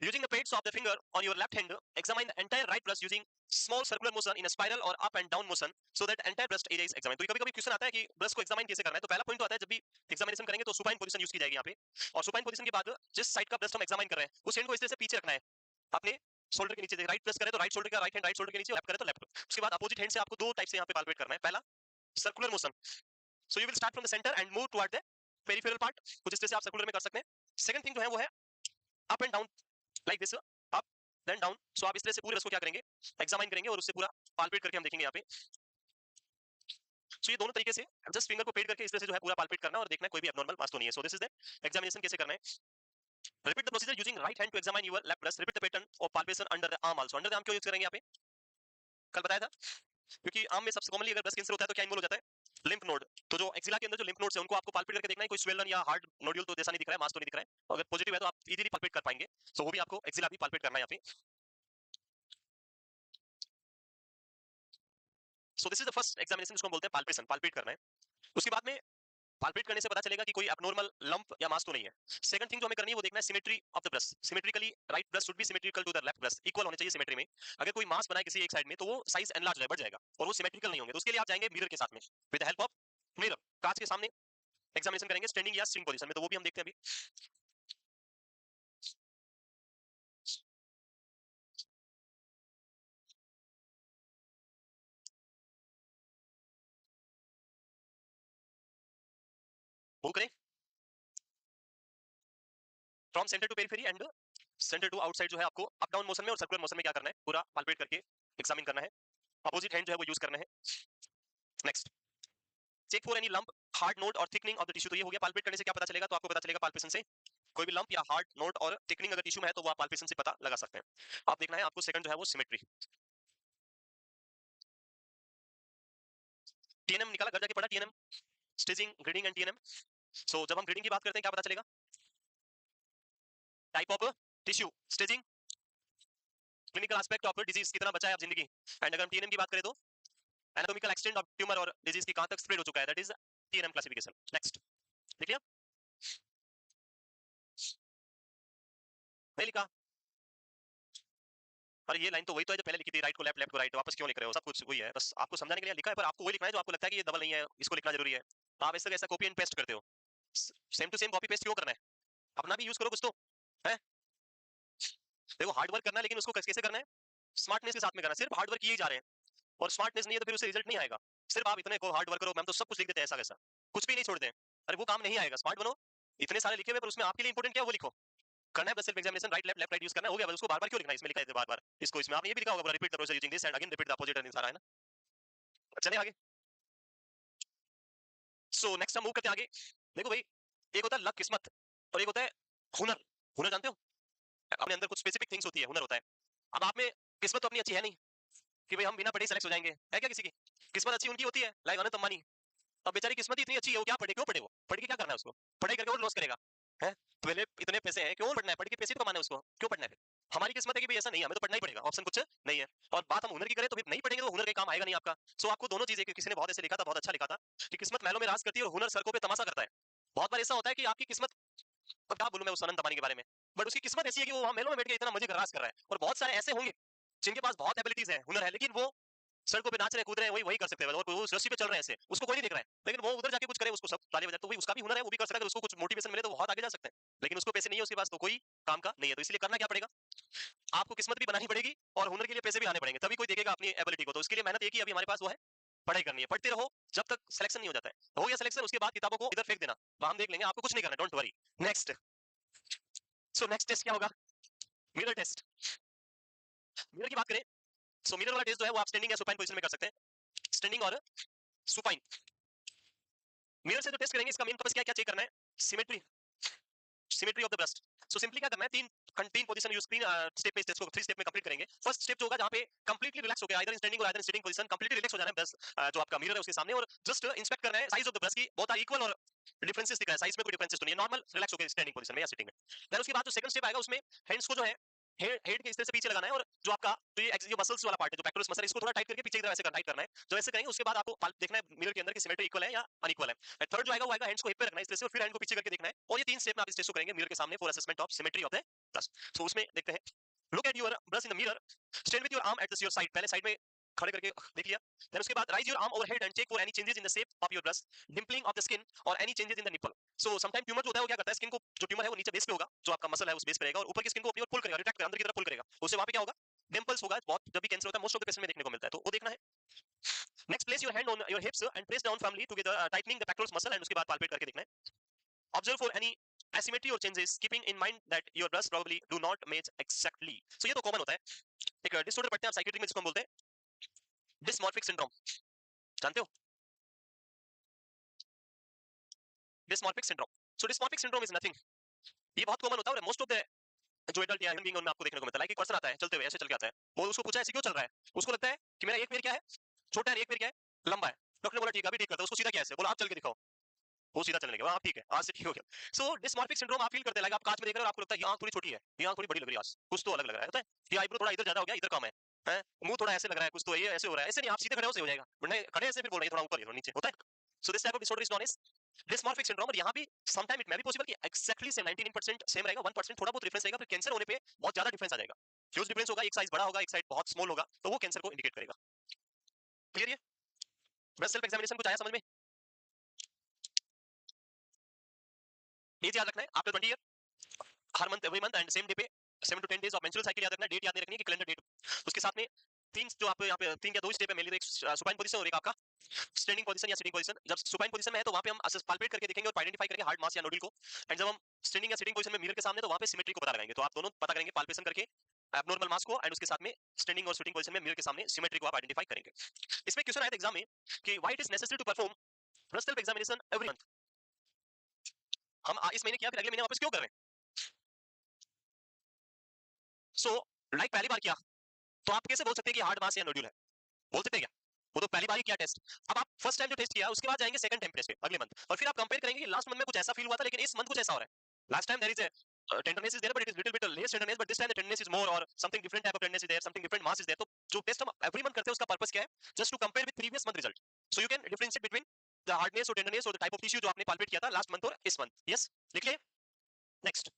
Using the pads of the finger on your left hand, examine the entire right breast using small circular motion in a spiral or up and down motion so that entire breast area is examined. तो कभी-कभी क्वेश्चन आता है कि ब्रेस्ट को एग्जामिन कैसे करना है, तो पहला पॉइंट तो आता है जब भी एग्जामिनेशन करेंगे तो सुपाइन पोजीशन यूज की जाएगी यहाँ पे, और सुपाइन पोजीशन के बाद जिस साइड का ब्रेस्ट हम एग्जामिन कर रहे हैं उस हैंड को इस तरह से पीछे रखना है अपने शोल्डर के नीचे। राइट प्रेस करें तो राइट शोल्डर का राइट हैंड राइट शोल्डर के नीचे, लेफ्ट करें तो लेफ्ट। उसके बाद अपोजिट हैंड से आपको दो टाइप से यहाँ पे पाल्पेट करना है। पहला circular motion, so you will start from the centre and move toward the peripheral part, कुछ इस तरह से आप सर्कुलर में कर सकते हैं। सेकंड थिंग जो है वो है up and down, like this, up then down. So आप इस तरह से पूरे इसको क्या करेंगे? एग्जामिन करेंगे, और उससे पूरा पाल्पेट करके हम देखेंगे यहाँ पे। सो ये दोनों तरीके से जस्ट फिंगर को पेड करके इस तरह से जो है पूरा पाल्पेट करना और देखना है कोई भी एब्नॉर्मल मास तो नहीं है। So this is the examination कैसे करना है। Repeat the procedure using right hand to examine your left breast. Repeat the pattern of palpation under the arm also. Under the arm क्यों यूज करेंगे यहाँ पे? कल बताया था, क्योंकि आर्म में सबसे कॉमनली अगर ब्रेस्ट कैंसर होता है तो क्या इन्वॉल्व हो जाता है? Lymph node. तो जो एक्सिला के अंदर जो लिम्फ नोड्स है उनको आपको पाल्पेट करके देखना है, कोई स्वेलन या हार्ड नोड्यूल तो जैसा नहीं दिख रहा है, मास तो नहीं दिख रहा है। अगर पॉजिटिव है तो आप इजीली पाल्पेट कर पाएंगे। सो वो भी आपको एक्सिला भी पाल्पेट करना है यहाँ पे। So this is the first examination, जिसको हम बोलते हैं पाल्पेशन, पाल्पेट करना है। उसके बाद में पाल्पेट करने से पता चलेगा कि कोई एब्नॉर्मल लंप या मास तो नहीं है। सेकंड थिंग जो हमें करनी है वो देखना है symmetry of the breast. Symmetrically right breast should be symmetrical to the left breast, equal होने चाहिए सिमेट्री में। अगर कोई मास बना है किसी एक साइड में तो वो साइज एनलार्ज है, बढ़ जाएगा, और वो सिमेट्रिकल नहीं होंगे। तो उसके लिए आप जाएंगे मिरर के साथ में, with the help of mirror, कांच के सामने एग्जामिनेशन करेंगे स्टैंडिंग या सिटिंग पोजीशन में। तो वो भी हम देखते हैं अभी। मूव करें from centre to periphery and centre to outside, जो है आपको अप डाउन मोशन में और सर्कुलर मोशन में क्या करना है? पूरा पाल्पेट करके एग्जामिन करना है। अपोजिट हैंड जो है वो यूज करना है। Next, check for any lump, hard knot और थिकनिंग ऑफ द टिश्यू। तो ये हो गया पाल्पेट करने से क्या पता चलेगा? तो आपको पता चलेगा पाल्पेशन से कोई भी लंप या हार्ड नोट और थिकनिंग अगर टिश्यू में है तो वो आप पाल्पेशन से पता लगा सकते हैं। आप देखना है आपको सेकंड जो है वो सिमेट्री। टीएनएम निकाला, घर जाके पढ़ा TNM, staging, grading and TNM. So जब हम ग्रेडिंग की बात करते हैं क्या पता चलेगा? Type of tissue, staging, clinical aspect of disease, कितना बचा है आप जिंदगी। एंड अगर हम टीएनएम की बात करें तो एनाटॉमिकल एक्सटेंट ऑफ ट्यूमर और डिजीज की कहां तक स्प्रेड हो चुका है, that is TNM classification. Next, देख लिया? नहीं लिखा? अरे ये लाइन तो वही तो है जो पहले लिखी थी, राइट को लेफ्ट, लेफ्ट को राइट, वापस क्यों लिख रहे हो? सब कुछ वही है, बस आपको समझाने के लिए लिखा है, पर आपको वही लिखना है जो आपको लगता है कि ये डबल नहीं है, इसको लिखना जरूरी है। तो आप ऐसा कॉपी एंड पेस्ट करते हो। Same to same copy paste क्यों करना है? अपना भी यूज करो कुछ तो है। देखो हार्ड वर्क करना है, लेकिन उसको कैसे करना है? स्मार्टनेस के साथ में करना है। सिर्फ हार्ड वर्क किए जा रहे हैं और स्मार्टनेस नहीं है तो फिर उससे रिजल्ट नहीं आएगा। सिर्फ आप इतने को हार्ड वर्क करो, मैम तो सब कुछ लिख देते हैं ऐसा वैसा, कुछ भी नहीं छोड़ते हैं। अरे वो काम नहीं आएगा। स्मार्ट बनो, इतने सारे लिखे हुए पर उसमें आपके लिए इंपॉर्टेंट क्या है वो लिखो। करना है बस self examination, right left left right use करना है, हो गया बस। उसको बार-बार क्यों लिखना है? इसमें लिखा है बार-बार, इसको इसमें आपने ये भी लिखा होगा, repeat the process using this and again repeat the opposite and सारा है ना। चले आगे। सो नेक्स्ट हम मूव करते हैं आगे। देखो भाई, एक होता है लक, किस्मत, और एक होता है हुनर। हुनर जानते हो, अपने अंदर कुछ स्पेसिफिक थिंग्स होती है, हुनर होता है। अब आप में किस्मत तो अपनी अच्छी है नहीं कि भाई हम बिना पढ़े सेलेक्ट हो जाएंगे, है क्या किसी की? किस्मत अच्छी उनकी होती है, लाइक अनंत अंबानी। अब बेचारी किस्मत ही इतनी अच्छी है, वो क्या पढ़े, क्यों पढ़े, वो पढ़ के क्या करना है उसको? पढ़ाई करके और लॉस करेगा है? पहले इतने पैसे हैं, क्यों पढ़ना है? पढ़ के पैसे तो कमाने हैं उसको, क्यों पढ़ना है फिर? हमारी किस्मत है कि भाई ऐसा नहीं है, हमें तो पढ़ना ही पड़ेगा, ऑप्शन कुछ नहीं है। और बात हम हुनर की करें तो फिर नहीं पढ़ेंगे तो हुनर के काम आएगा नहीं आपका। सो आपको दोनों चीजें, किसी ने बहुत ऐसे लिखा था, बहुत अच्छा लिखा था कि किस्मत महलों में राज करती है और हुनर सड़कों पे तमाशा करता है। बहुत बार ऐसा होता है कि आपकी किस्मत, अब क्या बोलूं मैं उस अनंत अंबानी के बारे में, बट उसकी किस्मत ऐसी है कि वो वहां महलों में बैठ के इतना मजे का राज कर रहा है। और बहुत सारे ऐसे होंगे जिनके पास बहुत एबिलिटीज है, हुनर है, लेकिन वो सड़कों पे नाच रहे कूद रहे हैं, वही वही कर सकते हैं, और वो रस्सी पे चल रहे हैं ऐसे, उसको कोई नहीं देख रहा है, लेकिन वो उधर जाके कुछ करे, उसको सब ताली बजाते, तो वही उसका भी हुनर है, वो भी कर सकता है। अगर उसको कुछ मोटिवेशन मिले तो वो बहुत आगे जा सकते हैं, लेकिन उसको पैसे नहीं है उसके पास, तो कोई काम का नहीं है। तो इसलिए करना क्या पड़ेगा, आपको किस्मत भी बनानी पड़ेगी और हुनर के लिए पैसे भी आने पड़ेंगे, तभी कोई देखेगा अपनी एबिलिटी को। तो इसके लिए मेहनत एक ही अभी हमारे पास, वो है पढ़ाई करनी है। पढ़ते रहो जब तक सिलेक्शन नहीं हो जाता है, हो गया सिलेक्शन, उसके बाद किताबों को इधर फेंक देना, तो हम देख लेंगे, आपको कुछ नहीं करना, don't worry. Next, so next test क्या होगा? Mirror test. मिरर की बात करें, सो मिरर वाला टेस्ट जो है वो आप स्टैंडिंग या सुपाइन पोजीशन में कर सकते हैं, स्टैंडिंग और सुपाइन। मिरर से जो टेस्ट करेंगे, इसका मेन पर्पस क्या है, क्या चेक करना है? Symmetry, symmetry of the breast. So simply क्या करना है, तीन पोजीशन यूज, तीन स्टेप में इस टेस्ट को 3 स्टेप में कंप्लीट करेंगे। फर्स्ट स्टेप जो होगा, जहां पे कंप्लीटली रिलैक्स हो गया, आइदर इन स्टैंडिंग और either in sitting position, completely relax हो जाना है ब्रेस्ट जो आपका मिरर है उसके सामने, और जस्ट इंस्पेक्ट करना है साइज ऑफ द ब्रेस्ट की, बहुत आर इक्वल और डिफरेंसेस दिख रहा है, साइज में कोई डिफरेंसेस तो नहीं है, नॉर्मल रिलैक्स हो गया स्टैंडिंग पोजीशन में या सिटिंग में। देन उसके बाद जो सेकंड स्टेप आएगा, उसमें हैंड्स को जो है हेड के इस तरह से पीछे लगाना है, और जो आपका जो मसल्स वाला पार्ट है, जो पेक्टोरस मसल है, इसको थोड़ा टाइट करके पीछे की तरफ ऐसे टाइट करना है। जो ऐसे करेंगे उसके बाद आपको देखना है मिरर के अंदर की सिमेट्री इक्वल है या अनइक्वल है। थर्ड जो आएगा वो आएगा हैंड्स को हिप पे रखना है इस तरह से, और फिर हैंड को पीछे करके देखना है। और ये 3 स्टेप में आप इस टेस्ट को करेंगे मिरर के सामने for assessment of symmetry of the breast. So उसमें देखते हैं, look at your breast in the mirror, stand with your arm at your side, पहले साइड में खड़े करके देख लिया। देन उसके बाद raise your arm overhead and check for any changes in the shape of your breast, dimpling of the skin और any changes in the nipple. So sometime tumour जो होता है वो क्या करता है, स्किन को, जो ट्यूमर है वो नीचे बेस पे होगा, जो आपका मसल है उस बेस पे रहेगा, और ऊपर की स्किन को अपनी ओर पुल करेगा, रिट्रैक्ट करेगा, अंदर की तरफ पुल करेगा, उससे वहां पे क्या होगा, डिंपल्स होगा। बहुत जब भी कैंसर होता है, मोस्ट ऑफ द केसेस में देखने को मिलता है, तो वो देखना है। Next, place your hand on your hips and press down firmly together, tightening the pectorals muscle, and उसके बाद पाल्पेट करके देखना है। Observe for any asymmetry or changes, keeping in mind that your breasts probably do not match exactly. So ये तो कॉमन होता है। एक डिसऑर्डर पढ़ते हैं आप साइकियाट्री में, जिसको हम बोलते हैं डिस्मॉर्फिक सिंड्रोम, जानते हो? Dysmorphic syndrome. So dysmorphic syndrome is nothing, ये बहुत कॉमन होता है, और मोस्ट ऑफ द जो एडल्ट या ह्यूमन बीइंग उनमें आपको देखने को मिलता है। लाइक एक पर्सन आता है चलते हुए, ऐसे चल के आता है, वो उसको पूछा ऐसे क्यों चल रहा है, उसको लगता है कि मेरा एक पैर क्या है, छोटा है, एक पैर क्या है, लंबा है। डॉक्टर ने बोला ठीक है, अभी ठीक करता है, उसको सीधा क्या है, बोला आप चल के दिखाओ, वो सीधा चलने लगे, हाँ ठीक है, आज से ठीक हो गया। सो डिस्मॉर्फिक सिंड्रोम आप फील करते हैं, लाइक आप कांच में देख रहे हो और आपको लगता है ये आंख थोड़ी छोटी है, ये आंख थोड़ी बड़ी लग रही है, आज कुछ तो अलग लग रहा है, होता है, ये आईब्रो थोड़ा इधर ज्यादा हो गया, इधर कम है, हैं? मुंह थोड़ा ऐसे लग रहा है, कुछ तो ये ऐसे हो रहा है, ऐसे नहीं, आप सीधे खड़े हो से हो जाएगा, वरना खड़े ऐसे फिर बोल रहे हैं थोड़ा ऊपर, थोड़ा नीचे, होता है। So this type of disorder is known as dysmorphic syndrome. और यहाँ भी sometime it may be possible कि एक्जैक्टली सेम 99% सेम रहेगा, 1% थोड़ा बहुत डिफरेंस रहेगा, फिर कैंसर होने पे बहुत ज्यादा डिफरेंस आ जाएगा, ह्यूज डिफरेंस होगा, एक साइज बड़ा होगा, एक साइड बहुत स्मॉल होगा, तो वो कैंसर को इंडिकेट करेगा। क्लियर है? ब्रेस्ट सेल्फ एग्जामिनेशन कुछ आया समझ में? एज याद रखना है after 20 year, her month, every month and same day पे 7 to 10 days of menstrual cycle याद रखना है, डेट याद नहीं रखनी है कि कैलेंडर डेट। उसके साथ में तीन जो आप यहाँ पे तीन या दो स्टेप है, मेनली एक सुपाइन पोजीशन और एक आपका स्टैंडिंग पोजीशन या सिटिंग पोजीशन। जब सुपाइन पोजीशन में है तो वहां पे हम पाल्पेट करके देखेंगे और आइडेंटिफाई करेंगे हार्ड मास या नोडल को, एंड जब हम स्टैंडिंग या सिटिंग पोजीशन में मिरर के सामने, तो वहां पे सिमेट्री को पता लगाएंगे। तो आप दोनों पता करेंगे पाल्पेशन करके एब्नॉर्मल मास को, एंड उसके साथ में स्टैंडिंग और सिटिंग पोजीशन में मिरर के सामने सिमेट्री को आप आइडेंटिफाई करेंगे। इसमें क्वेश्चन आया था एग्जाम में कि why it is necessary to perform breast self examination every month. हम इस महीने किया, फिर अगले महीने वापस क्यों कर रहे हैं? सो लाइक पहली बार किया तो आप कैसे बोल सकते हैं कि हार्ड मास या नोड्यूल है? बोल सकते हैं क्या? वो तो पहली बार ही किया टेस्ट। अब आप फर्स्ट टाइम जो टेस्ट किया उसके बाद जाएंगे सेकंड टाइम टेस्ट पे अगले मंथ, और फिर आप कंपेयर करेंगे कि लास्ट मंथ में कुछ ऐसा फील हुआ था, लेकिन इस मंथ कुछ ऐसा हो रहा है। Last time there is a tenderness is there, but it is little bit less tenderness, but this time the tenderness is more, or something different type of tenderness is there, something different mass is there. तो जो टेस्ट हम एवरी मंथ करते हैं उसका पर्पस क्या है? Just to compare with previous month result, so you can differentiate between the hardness और टेंडरनेस और द टाइप ऑफ टिश्यू जो आपने पाल्पेट किया था लास्ट मंथ और इस मंथ। यस, लिख लिए। नेक्स्ट,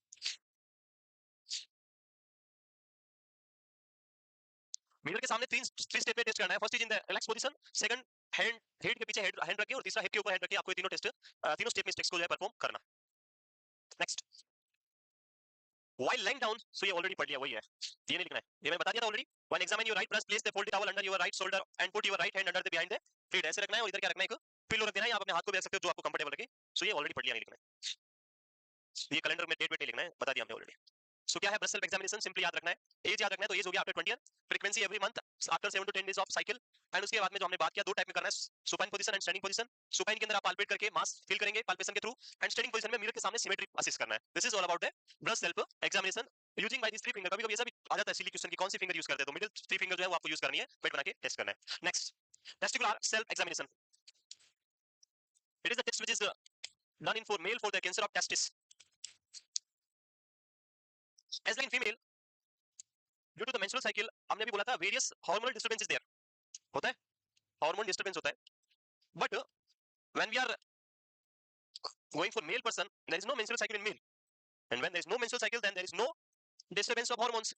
मिरर के सामने थ्री स्टेप में टेस्ट करना है। First is in the relax position, second hand head के पीछे हैंड रखिए, और तीसरा हिप के ऊपर हैंड रखिए। आपको ये तीनों टेस्ट, तीनों स्टेप में इस टेस्ट को जो है परफॉर्म करना। Next, while lying down, so ये ऑलरेडी पढ़ लिया, वही है, ये नहीं लिखना है, ये मैंने बता दिया था already. While examine your right breast, place the folded towel under your right shoulder and put your right hand under the behind the feet, ऐसे रखना है, और इधर क्या रखना है, एक पिलो रख देना है, आप अपने हाथ को भी रख सकते हो जो आपको कंफर्टेबल लगे। सो ये ऑलरेडी पढ़ लिया, नहीं लिखना है, ये कैलेंडर में डेट वेट नहीं लिखना है, बता दिया हमने ऑलरेडी। सो क्या है ब्रेस्ट सेल्फ एग्जामिनेशन? सिंपली याद रखना है, एज याद रखना है, तो एज हो गया after 20 year, frequency every month after 7 to 10 days of cycle, and उसके बाद में जो हमने बात किया दो टाइप में करना है, supine position and standing position. Supine के अंदर आप पाल्पेट करके मास फील करेंगे पाल्पेशन के थ्रू, एंड स्टैंडिंग पोजीशन में मिरर के सामने सिमेट्री असिस्ट करना है। This is all about the breast self examination using by this three finger. कभी-कभी ऐसा भी आ जाता है सिली क्वेश्चन की कौन सी फिंगर यूज करते हैं, तो मिडिल थ्री फिंगर जो है वो आपको यूज करनी है, पेट बना के टेस्ट करना है। Next, testicular self examination. It is the test which is done in for male for the cancer of testis, as like in female due to the menstrual cycle। हमने भी बोला था वेरियस हार्मोनल डिस्टर्बेंसेस देयर होता है, हार्मोन डिस्टर्बेंस होता है, but when we are going for male person there is no menstrual cycle in male, and when there is no menstrual cycle then there is no disturbance of hormones।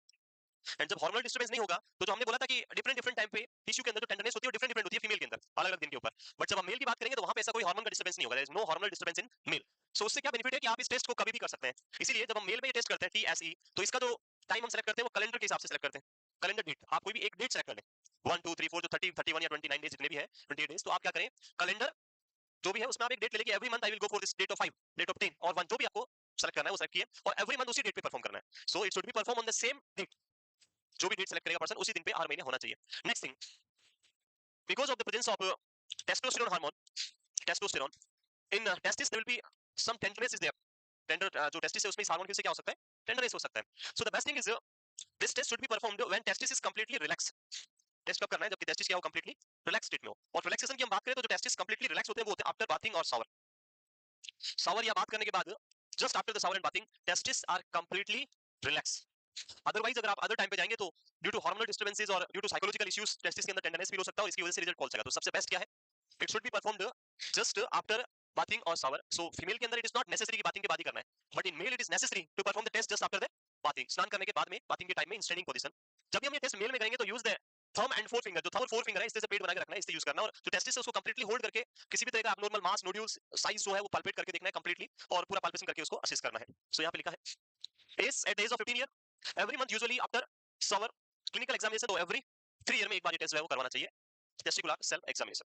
And जब हार्मोनल डिस्टर्बेंस नहीं होगा तो जो हमने बोला था कि डिफरेंट डिफरेंट टाइम पे टिश्यू के अंदर जो टेंडरनेस होती है वो डिफरेंट डिफरेंट होती है फीमेल के अंदर अलग अलग दिन के ऊपर, बट जब हम मेल की बात करेंगे तो वहां पे ऐसा कोई हार्मोन का डिस्टर्बेंस नहीं होगा, there is no hormonal disturbance in male. So उससे क्या बेनिफिट है कि आप इस टेस्ट को कभी भी कर सकते हैं। इसीलिए जब हम मेल में ये टेस्ट करते हैं टीएसई, तो इसका जो टाइम हम सेलेक्ट करते हैं वो कैलेंडर के हिसाब से सेलेक्ट करते हैं, कैलेंडर डेट। आप कोई भी एक डेट सेलेक्ट कर लें 1 2 3 4 जो 30 31 या 29 डेज जितने भी है 28 डेज, तो आप क्या करें कैलेंडर जो भी है उसमें आप एक डेट ले लेंगे, every month I will go for this date of 5 date of 10 और 1 जो भी आपको सेलेक्ट करना है वो सेलेक्ट किए और एवरी मंथ उसी डेट पे परफॉर्म करना है। So it should be perform on the same date, जो भी डेट सेलेक्ट करेगा पर्सन उसी दिन पे हर महीने होना चाहिए। Next thing, because of the presence of testosterone hormone, testosterone in testis there will be some tenderness is there, tender जो testis है उसमें इस हार्मोन की वजह से क्या हो सकता है, tenderness हो सकता है। So the best thing is this test should be performed when testis is completely relaxed। Test कब करना है, जबकि टेस्टिस क्या हो कंप्लीटली रिलैक्स स्टेट में हो। और रिलैक्सेशन की हम बात करें तो जो टेस्टिस कंप्लीटली रिलैक्स होते हैं वो होते हैं आफ्टर बाथिंग और शावर। शावर या बात करने के बाद just after the shower and bathing testis are completely relax. Otherwise अगर आप अदर टाइम पे जाएंगे तो ड्यू टू हार्मोनल डिस्टर्बेंसेस और due to psychological issues testis के अंदर टेंडरनेस फील हो सकता है और इसकी वजह से रिजल्ट फॉल्स आएगा। तो सबसे बेस्ट क्या है, it should be performed just after bathing और शावर। सो फीमेल के अंदर इट इज नॉट नेसेसरी कि बाथिंग के बाद ही करना है, but in male it is necessary to perform the test just after the bathing, स्नान करने के बाद में बाथिंग के टाइम में इन स्टैंडिंग पोजीशन। जब भी हम ये टेस्ट मेल में करेंगे तो use the thumb and four finger, जो थंब और फोर फिंगर है इससे पेट बना के रखना है, इससे यूज करना, और जो टेस्टिस है उसको कंप्लीटली होल्ड करके किसी भी तरह का एब्नॉर्मल मास नोड्यूल्स साइज जो है वो पाल्पेट करके देखना है कंप्लीटली और पूरा पाल्पेशन करके उसको असिस्ट करना है। सो यहाँ पे लिखा है age at age of 15 year every month usually after shower clinical examination, तो एवरी 3 ईयर में एक बार ये टेस्ट है वो करवाना चाहिए, टेस्टिकुलर सेल्फ एग्जामिनेशन।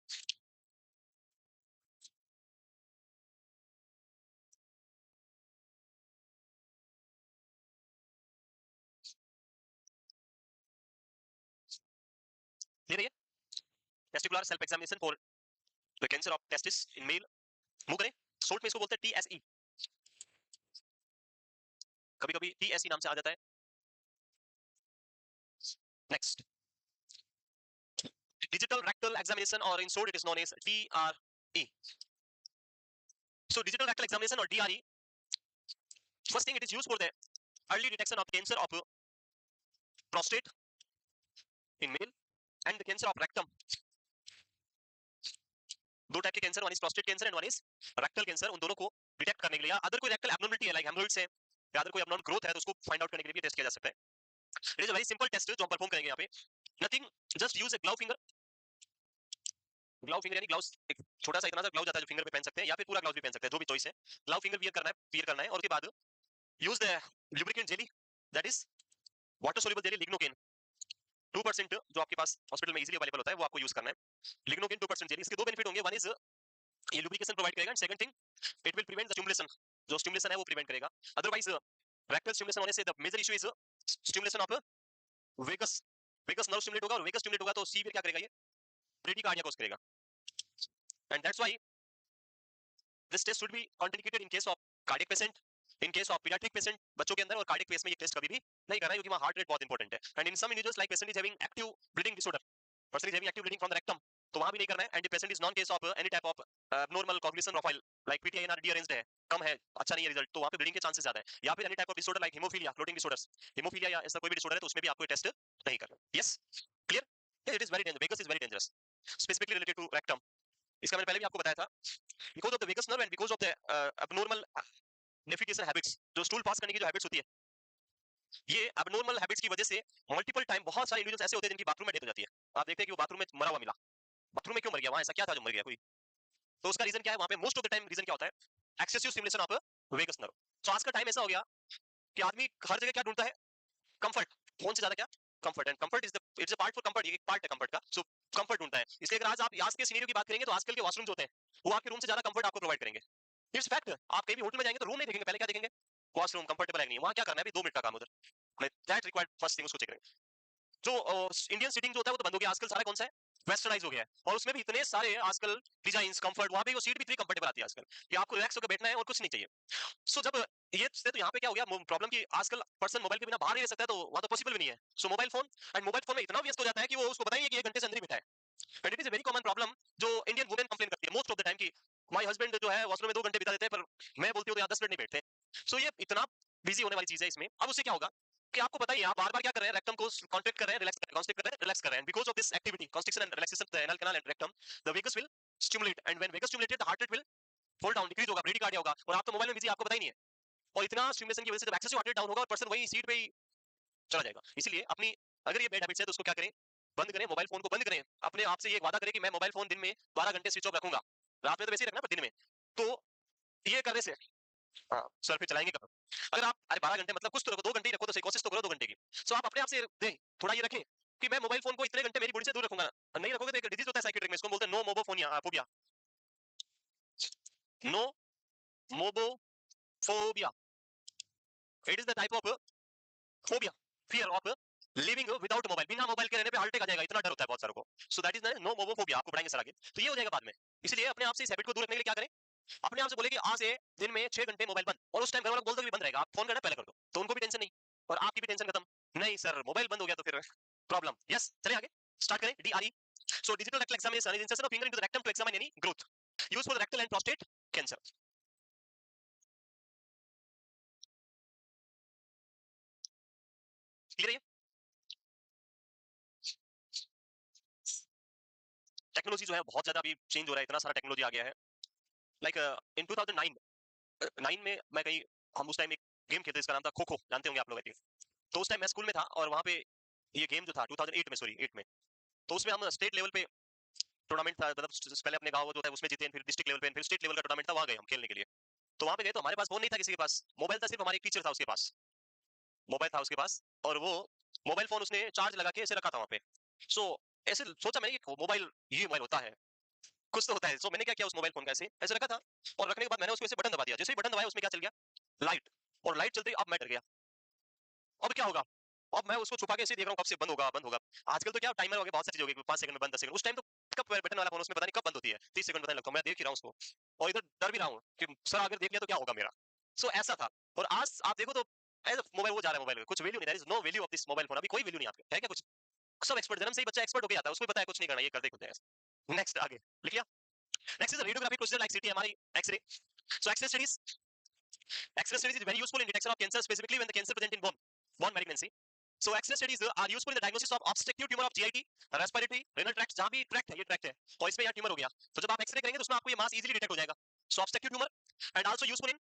क्लियर है? Testicular self examination for the cancer of testis in male. Move करें, शॉर्ट में इसको बोलते हैं टीएसई, कभी कभी टीएसई नाम से आ जाता है। नेक्स्ट, डिजिटल रेक्टल एग्जामिनेशन और in short it is known as DRE. So digital rectal examination और DRE, first thing it is used for the early detection of cancer of prostate in male and the cancer of rectum. दो टाइप के cancer, one is prostate cancer and one is rectal cancer, उन दोनों को डिटेक्ट करने के लिए, अदर कोई रेक्टल एब्नॉर्मलिटी है लाइक हेमोरॉइड्स है या अदर कोई एब्नॉर्मल ग्रोथ है तो उसको फाइंड आउट करने के लिए भी टेस्ट किया जा सकता है। It is a very simple test जो हम परफॉर्म करेंगे यहाँ पे, nothing, just use a glove finger. Glove finger यानी ग्लव्स, एक छोटा सा इतना सा ग्लव जाता है जो फिंगर पे पहन सकते हैं या फिर पूरा ग्लव्स भी पहन सकते हैं, जो भी चॉइस है। ग्लव फिंगर वियर करना है और उसके बाद use the lubricant jelly, that is water soluble jelly lignocaine 2% जो आपके पास हॉस्पिटल में इजीली अवेलेबल होता है वो आपको यूज करना है। लिग्नोकेन 2% जेली, इसके दो बेनिफिट होंगे, वन इज ये लुब्रिकेशन प्रोवाइड करेगा and second thing it will prevent the stimulation, जो स्टिमुलेशन है वो प्रिवेंट करेगा। अदरवाइज रेक्टल स्टिमुलेशन होने से the major issue is stimulation of vagus, vagus nerve stimulate होगा और वेगस स्टिमुलेट होगा तो सीवियर क्या करेगा, ये ब्रेडिकार्डिया कॉज करेगा। And that's why this test should be contraindicated in case of cardiac patient, in case of paediatric patient बच्चों के अंदर, और कार्डियक पेस में ये टेस्ट कभी भी नहीं करना है क्योंकि वहां हार्ट रेट बहुत इंपॉर्टेंट है। And in some individuals like patient is having active bleeding disorder, person is having active bleeding from the rectum, तो वहां भी नहीं करना है। And the patient is known case of any type of abnormal cognition profile like PTINR dearranged है, कम है, अच्छा नहीं है रिजल्ट, तो वहां पे ब्लीडिंग के चांसेस ज्यादा है। या फिर any type of disorder like haemophilia, clotting disorders, haemophilia या ऐसा कोई भी डिसऑर्डर है तो उसमें भी आपको टेस्ट नहीं करना। Yes, clear? It is very dangerous, vagus is very dangerous, specifically related to rectum. इसका मैंने पहले भी आपको बताया था, because of the vagus nerve and because of the abnormal defecation habits, जो स्टूल पास करने की जो हैबिट्स होती है, ये abnormal हैबिट्स की वजह से मल्टीपल टाइम बहुत सारे इंडिविजुअल्स ऐसे होते हैं जिनकी बाथरूम में डेथ हो जाती है। आप देखते हैं कि वो बाथरूम में मरा हुआ मिला, बाथरूम में क्यों मर गया, वहां ऐसा क्या था जो मर गया कोई, तो उसका रीजन क्या है, वहां पे most of the time reason क्या होता है, excessive stimulation of vagus nerve. तो आज का टाइम ऐसा हो गया कि आदमी हर जगह क्या ढूंढता है, कंफर्ट, फोन से ज्यादा क्या, comfort, and comfort is the it's a part for comfort, ये एक पार्ट है कंफर्ट का, सो कंफर्ट ढूंढता है। इसलिए अगर आज आप आज के सिनेरियो की बात करेंगे तो आजकल के वॉशरूम जो होते हैं वो आपके रूम से ज्यादा कंफर्ट आपको प्रोवाइड करेंगे। इट्स फैक्ट, आप कहीं भी होटल में जाएंगे तो रूम नहीं देखेंगे, पहले क्या देखेंगे, वॉशरूम कंफर्टेबल है नहीं, वहां क्या करना है, अभी 2 मिनट का काम उधर, दैट रिक्वायर्ड फर्स्ट थिंग उसको चेक करें। जो इंडियन सीटिंग जो होता है वो तो बंद हो गया आजकल, सारा कौन सा है, वेस्टर्नाइज हो गया है, और उसमें भी इतने सारे आजकल डिजाइन कंफर्ट, वहां पे वो सीट भी इतनी कंफर्टेबल आती है आजकल कि आपको रिलैक्स होकर बैठना है और कुछ नहीं चाहिए। सो जब ये से तो यहाँ पे क्या हो गया प्रॉब्लम कि आजकल पर्सन मोबाइल के बिना बाहर नहीं रह सकता है, तो वहां तो पॉसिबल भी नहीं है। So mobile phone, and mobile phone में इतना व्यस्त हो जाता है कि वो उसको बताइए कि 1 घंटे से अंदर ही बैठा है। And it is a very common problem जो इंडियन वुमेन कंप्लेन करती है मोस्ट ऑफ द टाइम कि माय हस्बैंड जो है वॉशरूम में 2 घंटे बिता देते हैं, पर मैं बोलती हूँ तो यहाँ 10 मिनट नहीं बैठते। सो ये इतना बिजी होने वाली चीज है इसमें। अब उससे क्या होगा कि आपको पता ही है, आप बार बार क्या कर रहे हैं, रेक्टम को कॉन्ट्रैक्ट कर रहे हैं, रिलैक्स कर रहे हैं, रिलैक्स कर रहे हैं, because of this activity constriction and relaxation of the anal canal and rectum, the vagus will stimulate, and when vagus stimulated the heart rate will fall down, decrease होगा, ब्रेडिकार्डिया होगा, और आप तो मोबाइल में बिजी, आपको पता ही नहीं है। और इतना स्टिमुलेशन की वजह से जब एक्सेसिव हार्ट रेट डाउन होगा और पर्सन वही सीट पे ही चला जाएगा। इसलिए अपनी, अगर ये बैड हैबिट्स है तो उसको क्या करें, बंद करें, मोबाइल फोन को बंद करें। अपने आप से ये वादा करें कि मैं मोबाइल फोन दिन में 12 घंटे स्विच ऑफ रखूंगा, रात में तो वैसे ही रखना, पर दिन में। तो ये करने से, हाँ, सर फिर चलाएंगे कब? अगर आप, अरे 12 घंटे मतलब कुछ तो रखो, 2 घंटे ही रखो, तो सही, कोशिश तो करो 2 घंटे की। सो आप अपने आप से दें, थोड़ा ये रखें कि मैं मोबाइल फोन को इतने घंटे मेरी बॉडी से दूर रखूंगा। नहीं रखोगे तो एक डिजीज होता है साइकेट्रिक में, इसको बोलते हैं no mobophonia, phobia, no mobophobia. It is the type of phobia, fear of living without mobile, बिना मोबाइल के रहने पे हार्ट अटैक आ जाएगा, इतना डर होता है बहुत सारों को। सो दैट इज नो मोबोफोबिया, आपको पढ़ाएंगे सर आगे, तो ये हो जाएगा बाद में। इसलिए अपने आप से इस हैबिट को दूर रखने के लिए क्या करें, अपने आप से बोले कि आज से दिन में 6 घंटे मोबाइल बंद, और उस टाइम घर वालों को बोल दो कि बंद रहेगा, आप फोन करना पहले कर दो, तो उनको भी टेंशन नहीं और आपकी भी टेंशन खत्म। नहीं सर मोबाइल बंद हो गया तो फिर प्रॉब्लम। यस, चले आगे, स्टार्ट करें। DRE, so digital rectal examination is insertion of finger into the rectum to examine any growth, used for rectal and prostate cancer. Clear है? टेक्नोलॉजी जो है बहुत ज्यादा अभी चेंज हो रहा है, इतना सारा टेक्नोलॉजी आ गया है। लाइक इन 2009 9 में मैं कहीं, हम उस टाइम एक गेम खेलते, इसका नाम था खो खो, जानते होंगे आप लोग आई थिंक। तो उस टाइम मैं स्कूल में था और वहाँ पे ये गेम जो था 2008 में, सॉरी 8 में, तो उसमें हम स्टेट लेवल पे टूर्नामेंट था, मतलब पहले अपने गांव जो था उसमें जीते, फिर डिस्ट्रिक्ट लेवल पे, फिर स्टेट लेवल का टूर्नामेंट था, वहाँ गए हम खेलने के लिए। तो वहाँ पे गए तो हमारे पास फोन नहीं था किसी के पास, मोबाइल था सिर्फ, हमारे एक टीचर था उसके पास मोबाइल था उसके पास, और वो मोबाइल फोन उसने चार्ज लगा के ऐसे रखा था वहाँ पे। सो ऐसे सोचा मैंने कि मोबाइल, ये मोबाइल होता है, कुछ तो होता है। सो मैंने क्या किया, उस मोबाइल फोन का ऐसे ऐसे रखा था, और रखने के बाद मैंने उसको ऐसे बटन दबा दिया, जैसे ही बटन दबाया उसमें क्या चल गया, लाइट, और लाइट चलते ही अब मैं डर गया, अब क्या होगा। अब मैं उसको छुपा के ऐसे देख रहा हूँ कब से बंद होगा बंद होगा। आजकल तो क्या टाइमर हो गया, बहुत सारी चीज हो गई, 5 सेकंड में बंद, 10 सेकंड, उस टाइम तो कब बटन वाला फोन, उसमें पता नहीं कब बंद होती है, 30 सेकंड बताने लगता हूँ, मैं देख ही रहा हूँ उसको, और इधर डर भी रहा हूँ कि सर अगर देख लिया तो क्या होगा मेरा। सो ऐसा था। और आज आप देखो तो एज मोबाइल वो जा रहा है, मोबाइल में कुछ वैल्यू नहीं, there is no value of this mobile phone, अभी कोई वैल्यू नहीं आपके है क्या कुछ। सब एक्सपर्ट, जन्म से ही बच्चा एक्सपर्ट हो गया आता है, उसको पता है कुछ नहीं करना, ये करते खुद है। नेक्स्ट आगे लिख लिया। Next is radiography procedure like CT MRI X-ray. So X-ray studies, X-ray studies is very useful in detection of cancer, specifically when the cancer present in bone malignancy. So X-ray studies are useful in the diagnosis of obstructive tumor of GIT, respiratory, renal tract, जहाँ भी ट्रैक्ट है, ये ट्रैक्ट है, और इसमें यहाँ ट्यूमर हो गया, तो जब आप एक्सरे करेंगे तो उसमें आपको ये मास इजीली डिटेक्ट हो जाएगा। So obstructive tumor and also useful in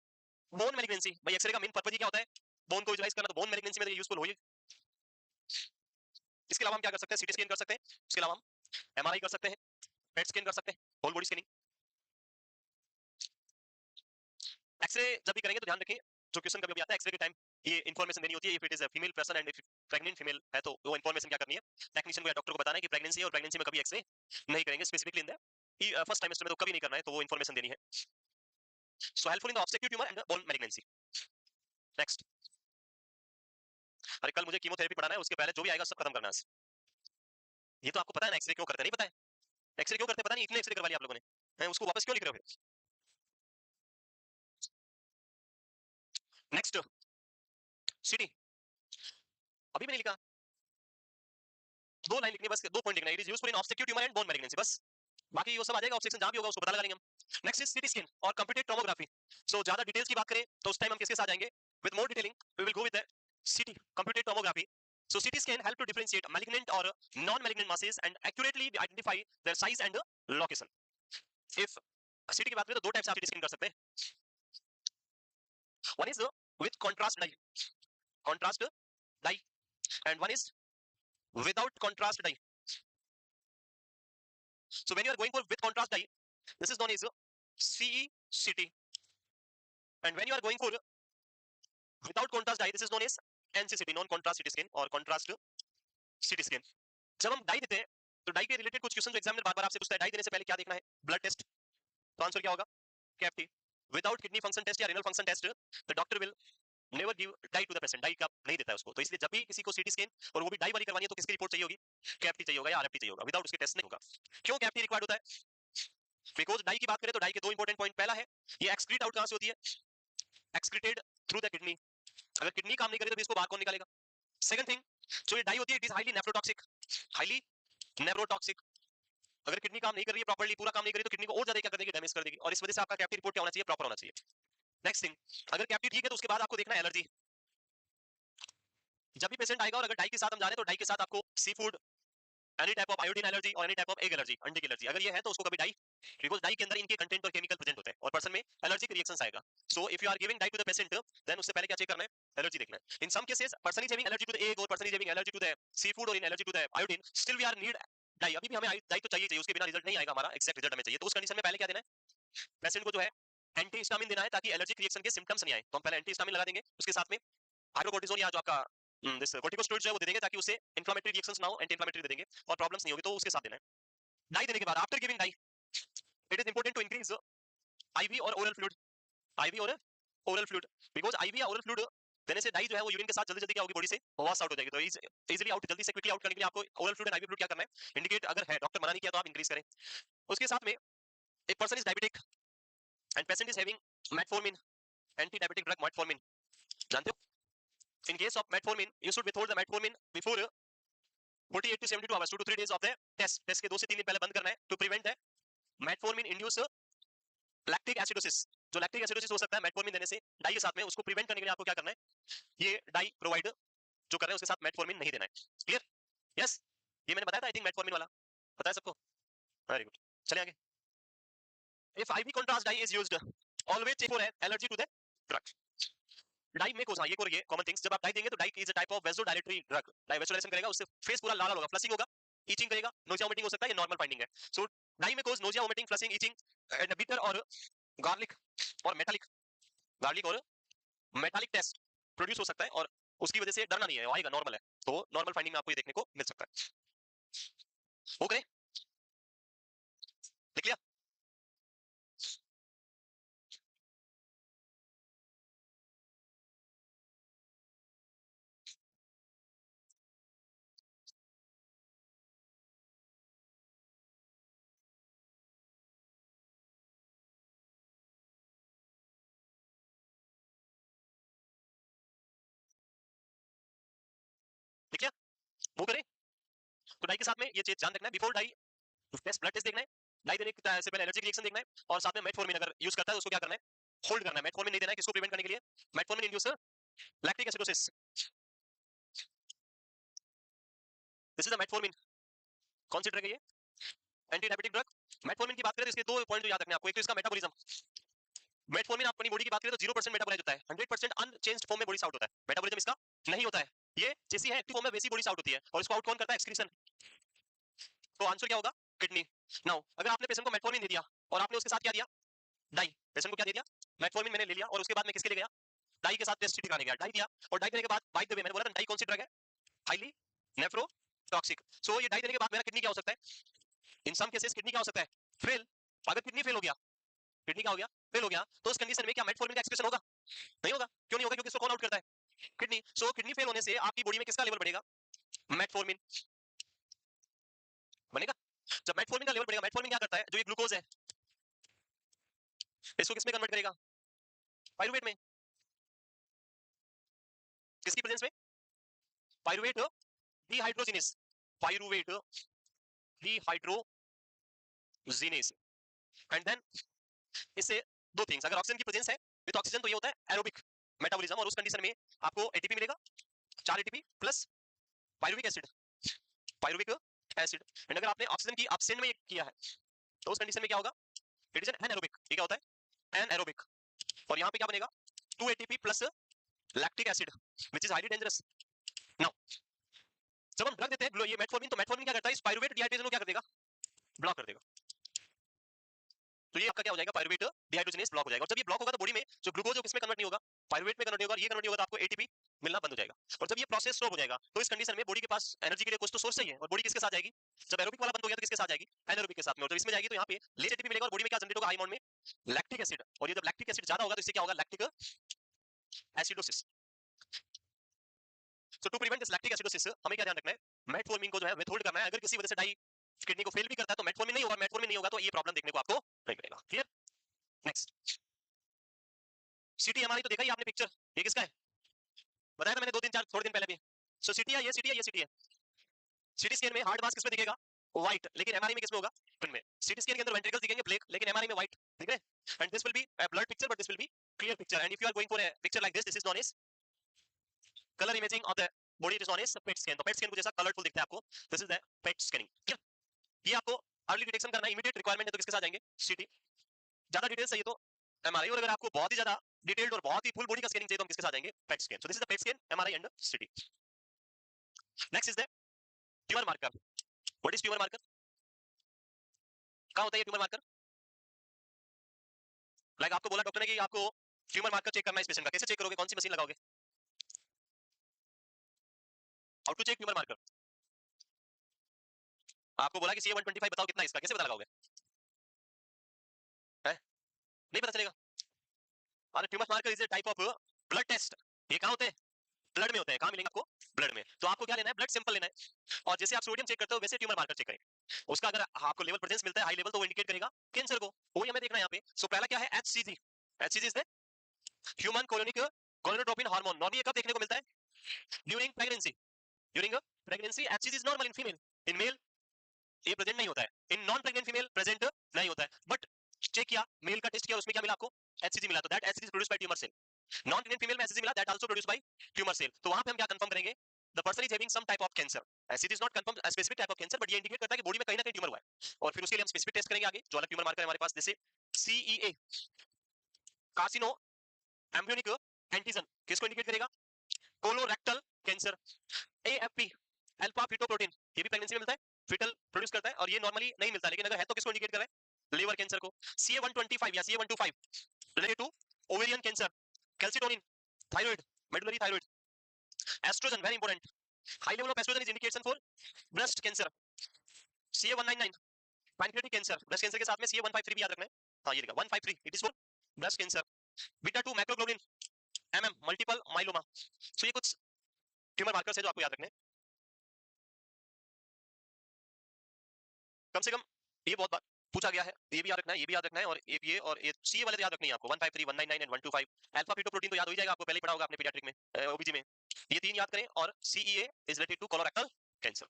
bone malignancy। भाई एक्सरे का मेन पर्पस ही क्या होता है, बोन को विजुलाइज करना, तो बोन मैलिग्नेंसी में तो ये यूजफुल हो। इसके अलावा हम क्या कर सकते हैं, सीटी स्कैन कर सकते हैं, इसके अलावा हम एमआरआई कर सकते हैं, पेट स्कैन कर सकते हैं, होल बॉडी स्कैनिंग। एक्सरे जब भी करेंगे तो ध्यान रखें, जो क्वेश्चन कभी भी आता है एक्सरे के टाइम, ये इन्फॉर्मेशन देनी होती है, if it is a female person and if pregnant female है तो वो इन्फॉर्मेशन क्या करनी है, टेक्नीशियन को या डॉक्टर को बताना है कि प्रेगनेंसी है और प्रेगनेंसी में कभी एक्सरे नहीं करेंगे, स्पेसिफिकली इन द फर्स्ट टाइमेस्टर में तो कभी नहीं करना है, तो वो इन्फॉर्मेशन देनी है। So helpful in the obstructive tumour and bone malignancy. Next, अरे कल मुझे कीमोथेरेपी पढ़ाना है, उसके पहले जो भी आएगा सब खत्म करना है। ये तो आपको पता है ना, एक्सरे क्यों करते हैं, नहीं पता है एक्सरे क्यों करते हैं, पता नहीं, इतने एक्सरे करवा लिया आप लोगों ने, उसको वापस क्यों लिख रहे हो। नेक्स्ट, सिटी, अभी मैंने लिखा 2 लाइन लिखनी, बस 2 पॉइंट लिखना, it is useful in obstructive tumour and bone malignancy, बस बाकी वो सब आ जाएगा, ऑब्स्ट्रक्शन जहां भी होगा उसको पता लगा लेंगे हम। नेक्स्ट इज सीटी स्कैन और कंप्यूटेड टोमोग्राफी। सो ज्यादा डिटेल्स की बात करें तो उस टाइम हम किसके साथ जाएंगे, with more detailing we will go with the CT computed tomography. So CT scan help to differentiate malignant or non-malignant masses and accurately identify their size and location. If CT की बात करें तो 2 टाइप से आप CT स्कैन कर सकते हैं। One is with contrast dye, contrast dye, and one is without contrast dye. So when you are going for with contrast dye, this is known as CECT, and when you are going for without contrast dye, this is known as NCCT, non contrast CT scan और contrast CT scan। जब हम डाई देते हैं तो डाई के रिलेटेड कुछ क्वेश्चन जो एग्जामिनर बार-बार आपसे पूछता है, डाई देने से पहले क्या देखना है, ब्लड टेस्ट, तो आंसर क्या होगा, KFT. Without kidney function test या renal function test, the doctor will never give dye to the patient, dye का नहीं देता है उसको। तो इसलिए जब भी किसी को सीटी स्कैन और वो भी डाई वाली करवानी है तो किसकी रिपोर्ट चाहिए होगी, कैप्टी चाहिए होगा या आरएफटी चाहिए होगा, विदाउट उसके टेस्ट नहीं होगा। क्यों कैप्टी रिक्वायर्ड होता है? बिकॉज डाई की बात करें तो डाई के दो इंपॉर्टेंट पॉइंट, पहला है ये एक्सक्रीट आउट कहां से होती है, एक्सक्रीटेड थ्रू द किडनी। अगर किडनी काम नहीं करे तो इसको बाहर कौन निकालेगा? सेकंड थिंग, जो ये डाई होती है it is highly nephrotoxic, highly nephrotoxic. अगर किडनी काम नहीं कर रही है प्रॉपर्ली, पूरा काम नहीं कर रही तो किडनी को और ज्यादा क्या कर देगी, डैमेज कर देगी। और इस वजह से आपका कैप्टी रिपोर्ट क्या होना चाहिए, प्रॉपर होना चाहिए। नेक्स्ट थिंग, अगर कैप्टी ठीक है तो उसके बाद आपको देखना है एलर्जी। जब भी पेशेंट आएगा और अगर डाई के साथ हम जा रहे हैं तो डाई के साथ आपको seafood, any type of iodine allergy और any type of egg allergy, अंडे की एलर्जी, अगर ये है तो उसको कभी डाई, बिकॉज डाई के अंदर इनके कंटेंट और केमिकल प्रेजेंट होते हैं और पर्सन में एलर्जिक रिएक्शंस आएगा। So if you are giving dye to the patient then उससे पहले क्या चेक करना है, एलर्जी देखना है। In some cases person is having allergy to the egg और person is having allergy to the seafood और in allergy to the iodine, still we are need dye. अभी भी हमें डाई तो चाहिए, उसके बिना रिजल्ट नहीं आएगा, हमारा एक्जैक्ट रिजल्ट हमें चाहिए। तो उस कंडीशन में पहले क्या देना है, पेशेंट को जो है एंटी हिस्टामिन देना है ताकि एलर्जिक रिएक्शन के सिम्टम्स नहीं आए। तो हम पहले एंटी हिस्टामिन लगा देंगे, उसके साथ में हाइड्रोकोर्टिसोन या जो आपका दिस कोर्टिकोस्टेरॉइड जो है वो दे देंगे ताकि उससे इन्फ्लेमेटरी रिएक्शंस ना हो, एंटी इन्फ्लेमेटरी दे देंगे और प्रॉब्लम्स नहीं होगी, तो उसके साथ देना है। डाई देने के बाद after giving dye it is important to increase IV और ओरल फ्लूइड, आईवी और ओरल फ्लूइड, बिकॉज आईवी या ओरल फ्लूइड देने से डाई जो है वो यूरिन के साथ जल्दी जल्दी क्या होगी, बॉडी से वॉश आउट हो जाएगी। तो इजीली आउट, जल्दी से क्विकली आउट करने के लिए आपको oral fluid and IV fluid क्या करना है, इंडिकेट अगर है, डॉक्टर मना नहीं किया तो आप इंक्रीज करें। उसके साथ में एक person is diabetic and patient is having metformin, anti diabetic drug metformin, जानते हो? In case of metformin, you should withhold the metformin before 48 to 72 hours, 2 to 3 days of the test. टेस्ट के 2 से 3 दिन पहले बंद करना है to prevent the metformin induce lactic acidosis। जो लैक्टिक एसिडोसिस हो सकता है मेटफॉर्मिन देने से डाई के साथ में, उसको प्रिवेंट करने के लिए आपको क्या करना है, ये डाई प्रोवाइड जो कर रहे हैं उसके साथ मेटफॉर्मिन नहीं देना है। क्लियर? यस, ये मैंने बताया था आई थिंक मेटफॉर्मिन वाला, पता है सबको? वेरी गुड, चलिए आगे। If IV contrast dye is used always check for allergy to the drug. Dye में कोसा ये कोरिए कॉमन थिंग्स, जब आप डाई देंगे तो dye is a type of vasodilatory drug, dye vasodilation करेगा, उससे फेस पूरा लाल होगा, फ्लशिंग होगा, ईचिंग करेगा, नोजिया वोमिटिंग हो सकता है, ये नॉर्मल फाइंडिंग है। सो डाई में cause nausea vomiting flushing itching and bitter और गार्लिक और मेटालिक, गार्लिक और मेटालिक टेस्ट प्रोड्यूस हो सकता है और उसकी वजह से डरना नहीं है, आएगा, नॉर्मल है। तो नॉर्मल फाइंडिंग में आपको ये देखने को मिल सकता है। ओके, लिख लिया? लिख लिया? वो करें? तो डाई के साथ में ये चीज ध्यान रखना है, before dye test blood test देखना है, डाई देने से पहले एलर्जिक रिएक्शन देखना है और साथ में मेटफॉर्मिन अगर यूज करता है तो उसको क्या करना है, होल्ड करना है। मेटफॉर्मिन नहीं देना है, किसको प्रिवेंट करने के लिए, metformin induce lactic acidosis. This is the metformin, कौन सी ड्रग है ये, एंटी डायबिटिक ड्रग। मेटफॉर्मिन की बात करें तो इसके दो पॉइंट जो याद रखने हैं आपको, एक तो इसका मेटाबॉलिज्म, मेटफॉर्मिन अपनी बॉडी की बात करें तो 0% मेटाबोलाइज होता है, 100% अनचेंज्ड फॉर्म में बॉडी से आउट होता है, मेटाबॉलिज्म इसका नहीं होता है। ये जैसी है एक्टिव फॉर्म में वैसी बॉडी से आउट होती है और इसको आउट कौन करता है, एक्सक्रीशन। तो आंसर क्या होगा, किडनी। नाउ अगर आपने पेशेंट को मेटफॉर्मिन दे दिया और आपने उसके साथ क्या दिया, डाई, पेशेंट को क्या दे दिया, मेटफॉर्मिन मैंने ले लिया और उसके बाद मैं किसके लिए गया, डाई के साथ टेस्ट दिखाने गया, डाई दिया और डाई देने के बाद बाय द वे मैंने बोला था डाई कौन सी ड्रग है, हाईली नेफ्रोटॉक्सिक। सो ये डाई देने के बाद मेरा किडनी क्या हो सकता है, इन सम केसेस किडनी क्या हो सकता है, फेल। अगर किडनी फेल हो गया, किडनी क्या हो गया, फेल हो गया, तो उस कंडीशन में क्या मेटफॉर्मिन का एक्सप्रेशन होगा, नहीं होगा। क्यों नहीं होगा, क्योंकि इसको कौन आउट करता है, किडनी। सो किडनी फेल होने से आपकी बॉडी में किसका लेवल बढ़ेगा, मेटफॉर्मिन बनेगा। जब मेटफॉर्मिन का लेवल बढ़ेगा, मेटफॉर्मिन क्या करता है, जो ये ग्लूकोज है इसको किसमें कन्वर्ट करेगा, पाइरुवेट में, किसकी प्रेजेंस में, pyruvate dehydrogenase, pyruvate dehydrogenase. And then इससे दो थिंग्स, अगर ऑक्सीजन की प्रेजेंस है विद ऑक्सीजन तो ये होता है एरोबिक मेटाबॉलिज्म और उस कंडीशन में आपको एटीपी मिलेगा, 4 ATP plus pyruvic acid, pyruvic acid. And अगर आपने ऑक्सीजन की एब्सेंट में किया है तो उस कंडीशन में क्या होगा, इट इज एन एनारोबिक, ये क्या होता है, एनारोबिक। और यहां पे क्या बनेगा, 2 ATP plus lactic acid which is highly dangerous. Now जब हम ड्रग देते हैं ये मेटफॉर्मिन, तो मेटफॉर्मिन क्या करता है, इस पाइरुवेट डिहाइड्रोजन को क्या कर देगा, ब्लॉक कर देगा। तो ये आपका क्या हो जाएगा, पाइरुवेट डिहाइड्रोजनेस ब्लॉक हो जाएगा। और जब ये ब्लॉक होगा तो बॉडी में जो ग्लूकोज है किसमें कन्वर्ट नहीं होगा, पाइरुवेट में कन्वर्ट होगा, और ये कन्वर्ट होगा तो आपको एटीपी मिलना बंद हो जाएगा। और जब ये प्रोसेस स्टॉप हो जाएगा तो इस कंडीशन में बॉडी के पास एनर्जी के लिए कुछ तो सोर्स चाहिए, और बॉडी किसके साथ जाएगी, जब एरोबिक वाला बंद हो गया तो किसके साथ जाएगी, एनारोबिक के साथ में। और जब इसमें जाएगी तो यहाँ पे लेस एटीपी मिलेगा और बॉडी में क्या जनरेट होगा, हाई अमाउंट में लैक्टिक एसिड। और ये जब लैक्टिक एसिड ज्यादा होगा तो इससे क्या होगा, lactic acidosis. So to prevent this lactic acidosis हमें क्या ध्यान रखना है, मेटफॉर्मिन को जो है विथहोल्ड करना है। अगर किसी वजह से डाई किडनी को फेल भी करता है तो मेटफॉर्मिन नहीं होगा, मेटफॉर्मिन नहीं होगा तो ये प्रॉब्लम देखने को आपको नहीं मिलेगा। क्लियर? नेक्स्ट, सिटी एमआरआई तो देखा ही आपने पिक्चर, ये किसका है बताया था मैंने 2-3-4 थोड़े दिन पहले भी। सो सिटी है, ये सिटी है, ये सिटी है। सिटी स्कैन में हार्ड मास किसमें दिखेगा, व्हाइट, लेकिन एमआरआई में किसमें होगा, ग्रीन में। सिटी स्कैन के अंदर वेंट्रिकल्स दिखेंगे ब्लैक, लेकिन एमआरआई में व्हाइट, ठीक है। And this will be a blurred picture but this will be clear picture. And if you are going for a picture like this is known as colour imaging of the body, it is known as PET scan. तो पेट स्कैन को जैसा कलरफुल दिखता है आपको, this is the PET scanning. ये आपको अर्ली डिटेक्शन करना है, इमीडिएट रिक्वायरमेंट है तो किसके साथ जाएंगे, सिटी। ज्यादा डिटेल चाहिए तो एमआरआई, और अगर आपको बहुत ही ज्यादा डिटेल्ड और बहुत ही फुल बॉडी का स्कैनिंग चाहिए तो हम किसके साथ जाएंगे, PET scan. So this is the PET scan, MRI and city. Next is the tumour marker. What is tumour marker, कहां होता है ये ट्यूमर मार्कर? लाइक आपको बोला डॉक्टर ने कि आपको ट्यूमर मार्कर चेक करना है इस पेशेंट का, कैसे चेक करोगे, कौन सी मशीन लगाओगे? How to check tumour marker? आपको बोला कि CA-125 बताओ कितना इसका, कैसे पता लगाओगे? है नहीं पता चलेगा। और tumour marker is a type of blood test. ये कहां होते हैं, ब्लड में होते हैं। कहां मिलेंगे आपको, ब्लड में। तो आपको क्या लेना है, ब्लड सैंपल लेना है, और जैसे आप सोडियम चेक करते हो वैसे ट्यूमर मार्कर चेक करेंगे। उसका अगर आपको लेवल प्रेजेंस मिलता है हाई लेवल, तो वो इंडिकेट करेगा कैंसर को, वही हमें देखना है यहाँ पे। सो पहला क्या है, HCG। HCG is the human chorionic gonadotropin hormone. Normally कब देखने को मिलता है, during pregnancy. During pregnancy HCG is normal in female, in male ये प्रेजेंट नहीं होता है, in non pregnant female present नहीं होता है। बट चेक किया, मेल का टेस्ट किया, उसमें क्या मिला आपको, HCG मिला, तो that HCG is produced by tumour cell. Non pregnant female में HCG मिला, that also produced by tumour cell. तो वहां पे हम क्या कंफर्म करेंगे, the person is having some type of cancer. HCG is not confirm a specific type of cancer, but ये इंडिकेट करता है कि बॉडी में कहीं ना कहीं ट्यूमर हुआ है। और फिर उसके लिए हम स्पेसिफिक टेस्ट करेंगे आगे, जो अलग ट्यूमर मार्कर है हमारे पास, जैसे CEA, कार्सिनो एम्ब्रियोनिक एंटीजन, किसको इंडिकेट करेगा, colorectal cancer. AFP, alpha fetoprotein, ये भी प्रेगनेंसी में मिलता है, फीटल प्रोड्यूस करता है, और ये नॉर्मली नहीं मिलता, लेकिन अगर है तो किसको इंडिकेट कर रहा है, लिवर कैंसर को। CA-125 या CA-125 related to ovarian cancer, calcitonin, thyroid, medullary thyroid, oestrogen very important, high level of oestrogen is indication for breast cancer. CA-199 pancreatic cancer, breast cancer के साथ में CA-153 भी याद रखना है। हाँ ये देखा 153, it is for breast cancer. Beta 2 macroglobulin multiple myeloma. So ये कुछ ट्यूमर मार्कर्स है जो आपको याद रखने हैं। कम से कम ये बहुत बार पूछा गया है, ये भी याद रखना है, ये भी याद रखना है, और ये सी वाले तो याद रखने हैं आपको, 153, 199 एंड 125। अल्फा फीटोप्रोटीन तो याद हो ही जाएगा, आपको पहले ही पढ़ा होगा आपने पीडियाट्रिक में, ओबीजी में। ये तीन याद करें, और CEA is related to colorectal cancer.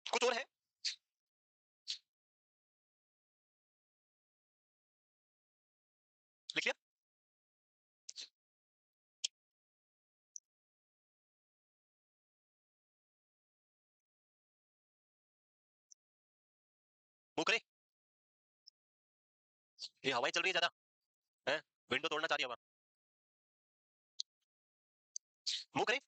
कुछ और है, लिख लिया? वो करे, ये हवाएं चल रही है ज्यादा, है विंडो तोड़ना चाह रही है हवा, वो करे।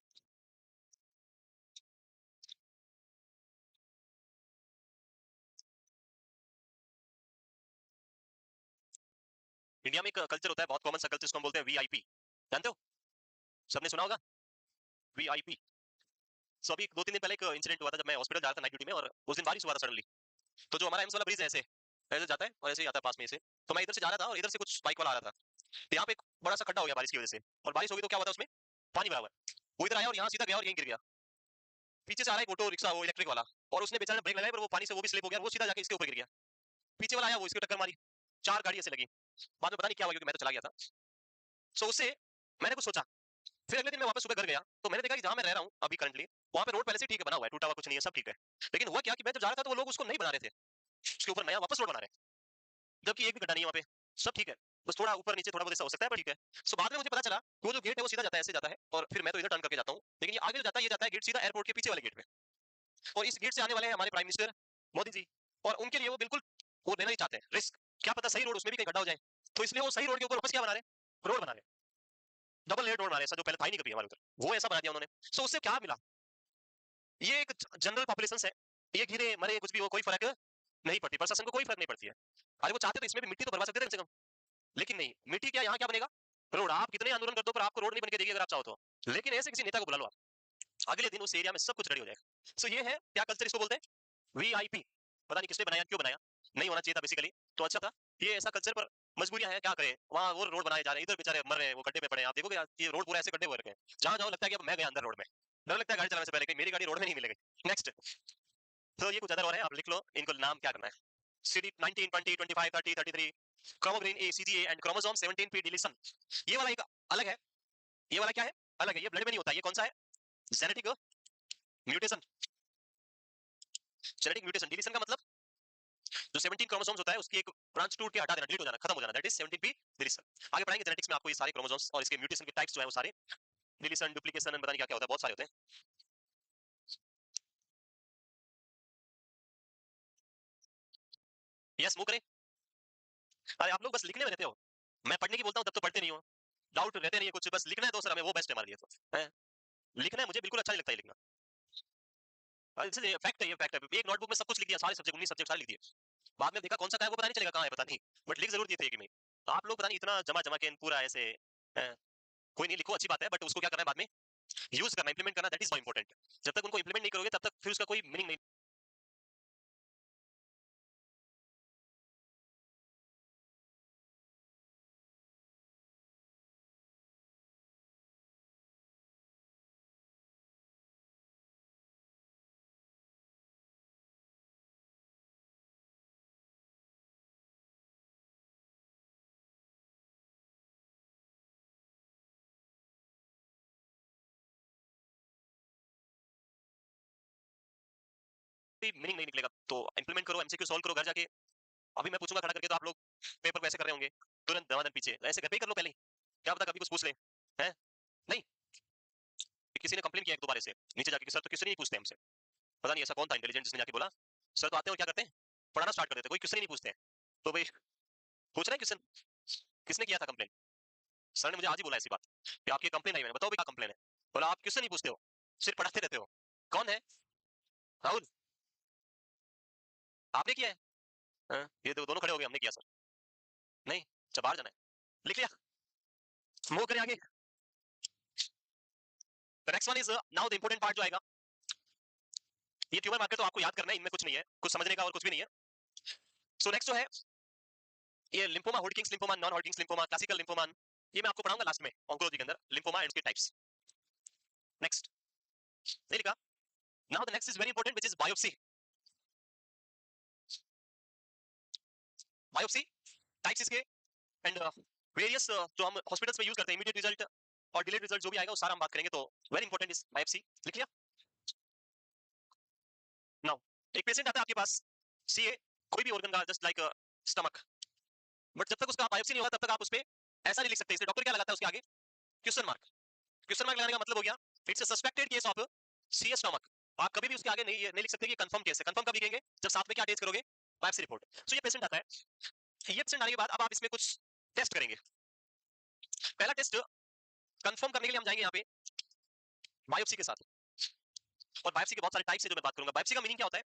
इंडिया में एक कल्चर होता है बहुत कॉमन सा कल्चर, जिसको हम बोलते हैं VIP, जानते हो, सबने सुना होगा VIP। सो अभी 2-3 दिन पहले एक इंसिडेंट हुआ था, जब मैं हॉस्पिटल जा रहा था नाइट ड्यूटी में, और उस दिन बारिश हुआ था सडनली। तो जो हमारा एम्स वाला ब्रिज है, ऐसे ऐसे जाता है और ऐसे ही आता है पास में से, तो मैं इधर से जा रहा था और इधर से कुछ बाइक वाला आ रहा था, तो यहाँ पे एक बड़ा सा खड्डा हो गया बारिश की वजह से, और बारिश हो गई तो क्या हुआ था, उसमें पानी भरा हुआ है। वो इधर आया और यहाँ सीधा गया और यहीं गिर गया। पीछे से आ रहा है एक ऑटो रिक्शा, वो इलेक्ट्रिक वाला, और उसने बेचारे ने ब्रेक लगाई, पर वो पानी से वो भी स्लिप हो गया, वो सीधा जाके इसके ऊपर गिर गया। पीछे वाला आया, वो इसको टक्कर मारी, 4 गाड़ी ऐसे लगी। बाद में पता नहीं क्या हुआ, क्योंकि मैं तो चला गया था। सो उससे मैंने कुछ सोचा। फिर अगले दिन मैं वापस सुबह घर गया, तो मैंने देखा कि जहां मैं रह रहा हूँ अभी करंटली, वहां पे रोड पहले से ठीक है, बना हुआ है, टूटा हुआ कुछ नहीं है, सब ठीक है। लेकिन हुआ क्या कि मैं जब जा रहा था तो वो लोग उसको नहीं बना रहे थे, उसके ऊपर नया वापस रोड बना रहे हैं, जबकि एक भी गड्ढा नहीं है वहाँ पे, सब ठीक है, बस थोड़ा ऊपर नीचे थोड़ा बहुत ऐसा हो सकता है, पर ठीक है। सो बाद में मुझे पता चला कि वो जो गेट है वो सीधा जाता है, ऐसे जाता है, और फिर मैं तो इधर टर्न करके जाता हूँ, लेकिन ये आगे जो जाता है, ये जाता है गेट सीधा एयरपोर्ट के पीछे वाले गेट पे। और इस गेट से आने वाले हैं हमारे प्राइम मिनिस्टर मोदी जी, और उनके लिए वो बिल्कुल वो लेना नहीं चाहते हैं रिस्क, क्या पता सही रोड उसमें भी कहीं गड्ढा हो जाए, तो इसलिए वो सही रोड के ऊपर वापस क्या बना रहे हैं, रोड बना रहे हैं, डबल लेयर रोड बना रहे हैं, ऐसा जो पहले था ही नहीं कभी हमारे उधर, वो ऐसा बना दिया उन्होंने। सो उससे क्या मिला, ये एक जनरल पॉपुलेशन है, ये गिरे मरे कुछ भी हो, कोई फर्क नहीं पड़ती, प्रशासन को कोई फर्क नहीं पड़ती है। अरे वो चाहते तो इसमें भी मिट्टी तो भरवा सकते थे कम से कम, लेकिन नहीं, मिट्टी क्या, यहाँ क्या बनेगा, रोड। आप कितने आंदोलन कर दो, पर आपको रोड नहीं बन के देगी अगर आप चाहो तो। लेकिन ऐसे किसी नेता को बुला लो आप, अगले दिन उस एरिया में सब कुछ रेडी हो जाएगा। सो ये है क्या कल्चर, इसको बोलते हैं VIP। पता नहीं किसने बनाया, क्यों बनाया, नहीं होना चाहिए था बेसिकली, तो अच्छा था। ये ऐसा कल्चर पर मजबूरियां हैं, क्या करें, वहाँ वो रोड बनाए जा रहे हैं, इधर बेचारे मर रहे हैं, वो गड्ढे में पड़े हैं। आप देखोगे ये रोड पूरा ऐसे गड्ढे हो रखे हैं, जहाँ जाओ लगता है कि अब मैं गया अंदर रोड में, डर लगता है गाड़ी चलाने से पहले कि मेरी गाड़ी रोड में नहीं मिलेगी। नेक्स्ट, तो ये कुछ अदर और है, आप लिख लो इनको, नाम क्या करना है। CD 19, 20, 25, 30, 33, क्रोमोग्रीन A, CGA and chromosome 17p deletion. ये वाला एक अलग है, ये वाला क्या है, अलग है, ये ब्लड में नहीं होता। ये कौन सा है, genetic mutation. Genetic mutation, deletion का मतलब जो 17 क्रोमोसोम्स होता है उसकी एक ब्रांच टूट के हटा देना, डिलीट हो जाना, खत्म हो जाना, दैट इज 17p डिलीशन। आगे पढ़ाएंगे जेनेटिक्स में आपको ये सारे क्रोमोसोम्स और इसके म्यूटेशन के टाइप्स जो है वो सारे, डिलीशन, डुप्लीकेशन, पता नहीं क्या क्या होता है, बहुत सारे होते हैं। यस, मूव करें। अरे आप लोग बस लिखने में रहते हो, मैं पढ़ने की बोलता हूँ तब तो पढ़ते नहीं हो, डाउट रहते नहीं है कुछ, बस लिखना है तो सर हमें वो बेस्ट है हमारे लिए, तो है लिखना है, मुझे बिल्कुल अच्छा नहीं लगता है लिखना। फैक्ट है, ये फैक्ट है, एक नोटबुक में सब कुछ लिख दिया, सारे सब्जेक्ट 19 सब्जेक्ट सारे लिख दिए, बाद में देखा कौन सा क्या है वो पता नहीं चलेगा कहाँ है, पता नहीं, बट लिख जरूर दिए थे एक में। तो आप लोग पता नहीं इतना जमा जमा के पूरा ऐसे, कोई नहीं, लिखो अच्छी बात है, बट उसको क्या करना है बाद में यूज करना, इंप्लीमेंट करना, दैट इज मोर इंपॉर्टेंट। जब तक उनको इंप्लीमेंट नहीं करोगे तब तक फिर उसका कोई मीनिंग नहीं। मीनिंग नहीं निकलेगा, तो इंप्लीमेंट करो, एमसीक्यू सॉल्व करो घर जाके। अभी मैं पूछूंगा खड़ा करके तो आप लोग पेपर को ऐसे कर रहे होंगे, तुरंत दमादन पीछे, ऐसे घर पे ही कर लो पहले, क्या पता कभी कुछ पूछ ले, हैं नहीं। किसी ने कंप्लेन किया एक दो बार से नीचे जाके कि सर तो किसी नहीं पूछते हमसे, पता नहीं ऐसा कौन था इंटेलिजेंट जिसने जाके बोला, सर तो आते हैं और क्या करते हैं, पढ़ाना स्टार्ट कर देते हैं, कोई क्वेश्चन ही नहीं पूछते हैं। तो भाई पूछ रहे हैं क्वेश्चन, किसने किया था कंप्लेन, सर ने मुझे आज ही बोला ऐसी बात कि आपकी कंप्लेन आई, मैंने बताओ भी क्या कंप्लेन है, बोला आप क्वेश्चन नहीं पूछते हो, सिर्फ पढ़ाते रहते हो। कौन है, राहुल, आपने किया है? हाँ, ये तो दोनों खड़े हो गए, हमने किया सर, नहीं, अच्छा बाहर जाना है, लिख लिया, मूव करें आगे। The next one is now the important part जो आएगा, ये ट्यूमर मार्कर तो आपको याद करना है, इनमें कुछ नहीं है, कुछ समझने का और कुछ भी नहीं है। सो नेक्स्ट जो है ये lymphoma, Hodgkin's lymphoma, non Hodgkin's lymphoma, classical lymphoma, ये मैं आपको पढ़ाऊंगा लास्ट में ऑन्कोलॉजी के अंदर, लिम्फोमा एंड उसके टाइप्स। नेक्स्ट, नहीं लिखा, now the next is very important which is biopsy. Biopsy types इसके एंड वेरियस जो हम हॉस्पिटल्स में यूज करते हैं, इमीडिएट रिजल्ट और डिलेड रिजल्ट जो भी आएगा वो सारा हम बात करेंगे, तो वेरी इंपॉर्टेंट इज बायोप्सी, लिख लिया। नाउ एक पेशेंट आता है आपके पास, सीए, कोई भी ऑर्गन का, जस्ट लाइक स्टमक, बट जब तक उसका बायोप्सी नहीं होगा तब तक आप उस पे ऐसा नहीं लिख सकते, इसलिए डॉक्टर क्या लगाता है उसके आगे, क्वेश्चन मार्क। क्वेश्चन मार्क लगाने का मतलब हो गया it's a suspected case of CS stomach. आप कभी भी उसके आगे नहीं लिख सकते कि कंफर्म केस है, कंफर्म कब लिखेंगे, जब साथ में क्या अटैच करोगे, बायोप्सी रिपोर्ट। सो ये पेशेंट आता है, ये पेशेंट आने के बाद अब आप इसमें कुछ टेस्ट करेंगे। पहला टेस्ट कंफर्म करने के लिए हम जाएंगे यहाँ पे बायोप्सी के साथ, और बायोप्सी के बहुत सारे टाइप्स है जो मैं बात करूंगा। बायोप्सी का मीनिंग क्या होता है,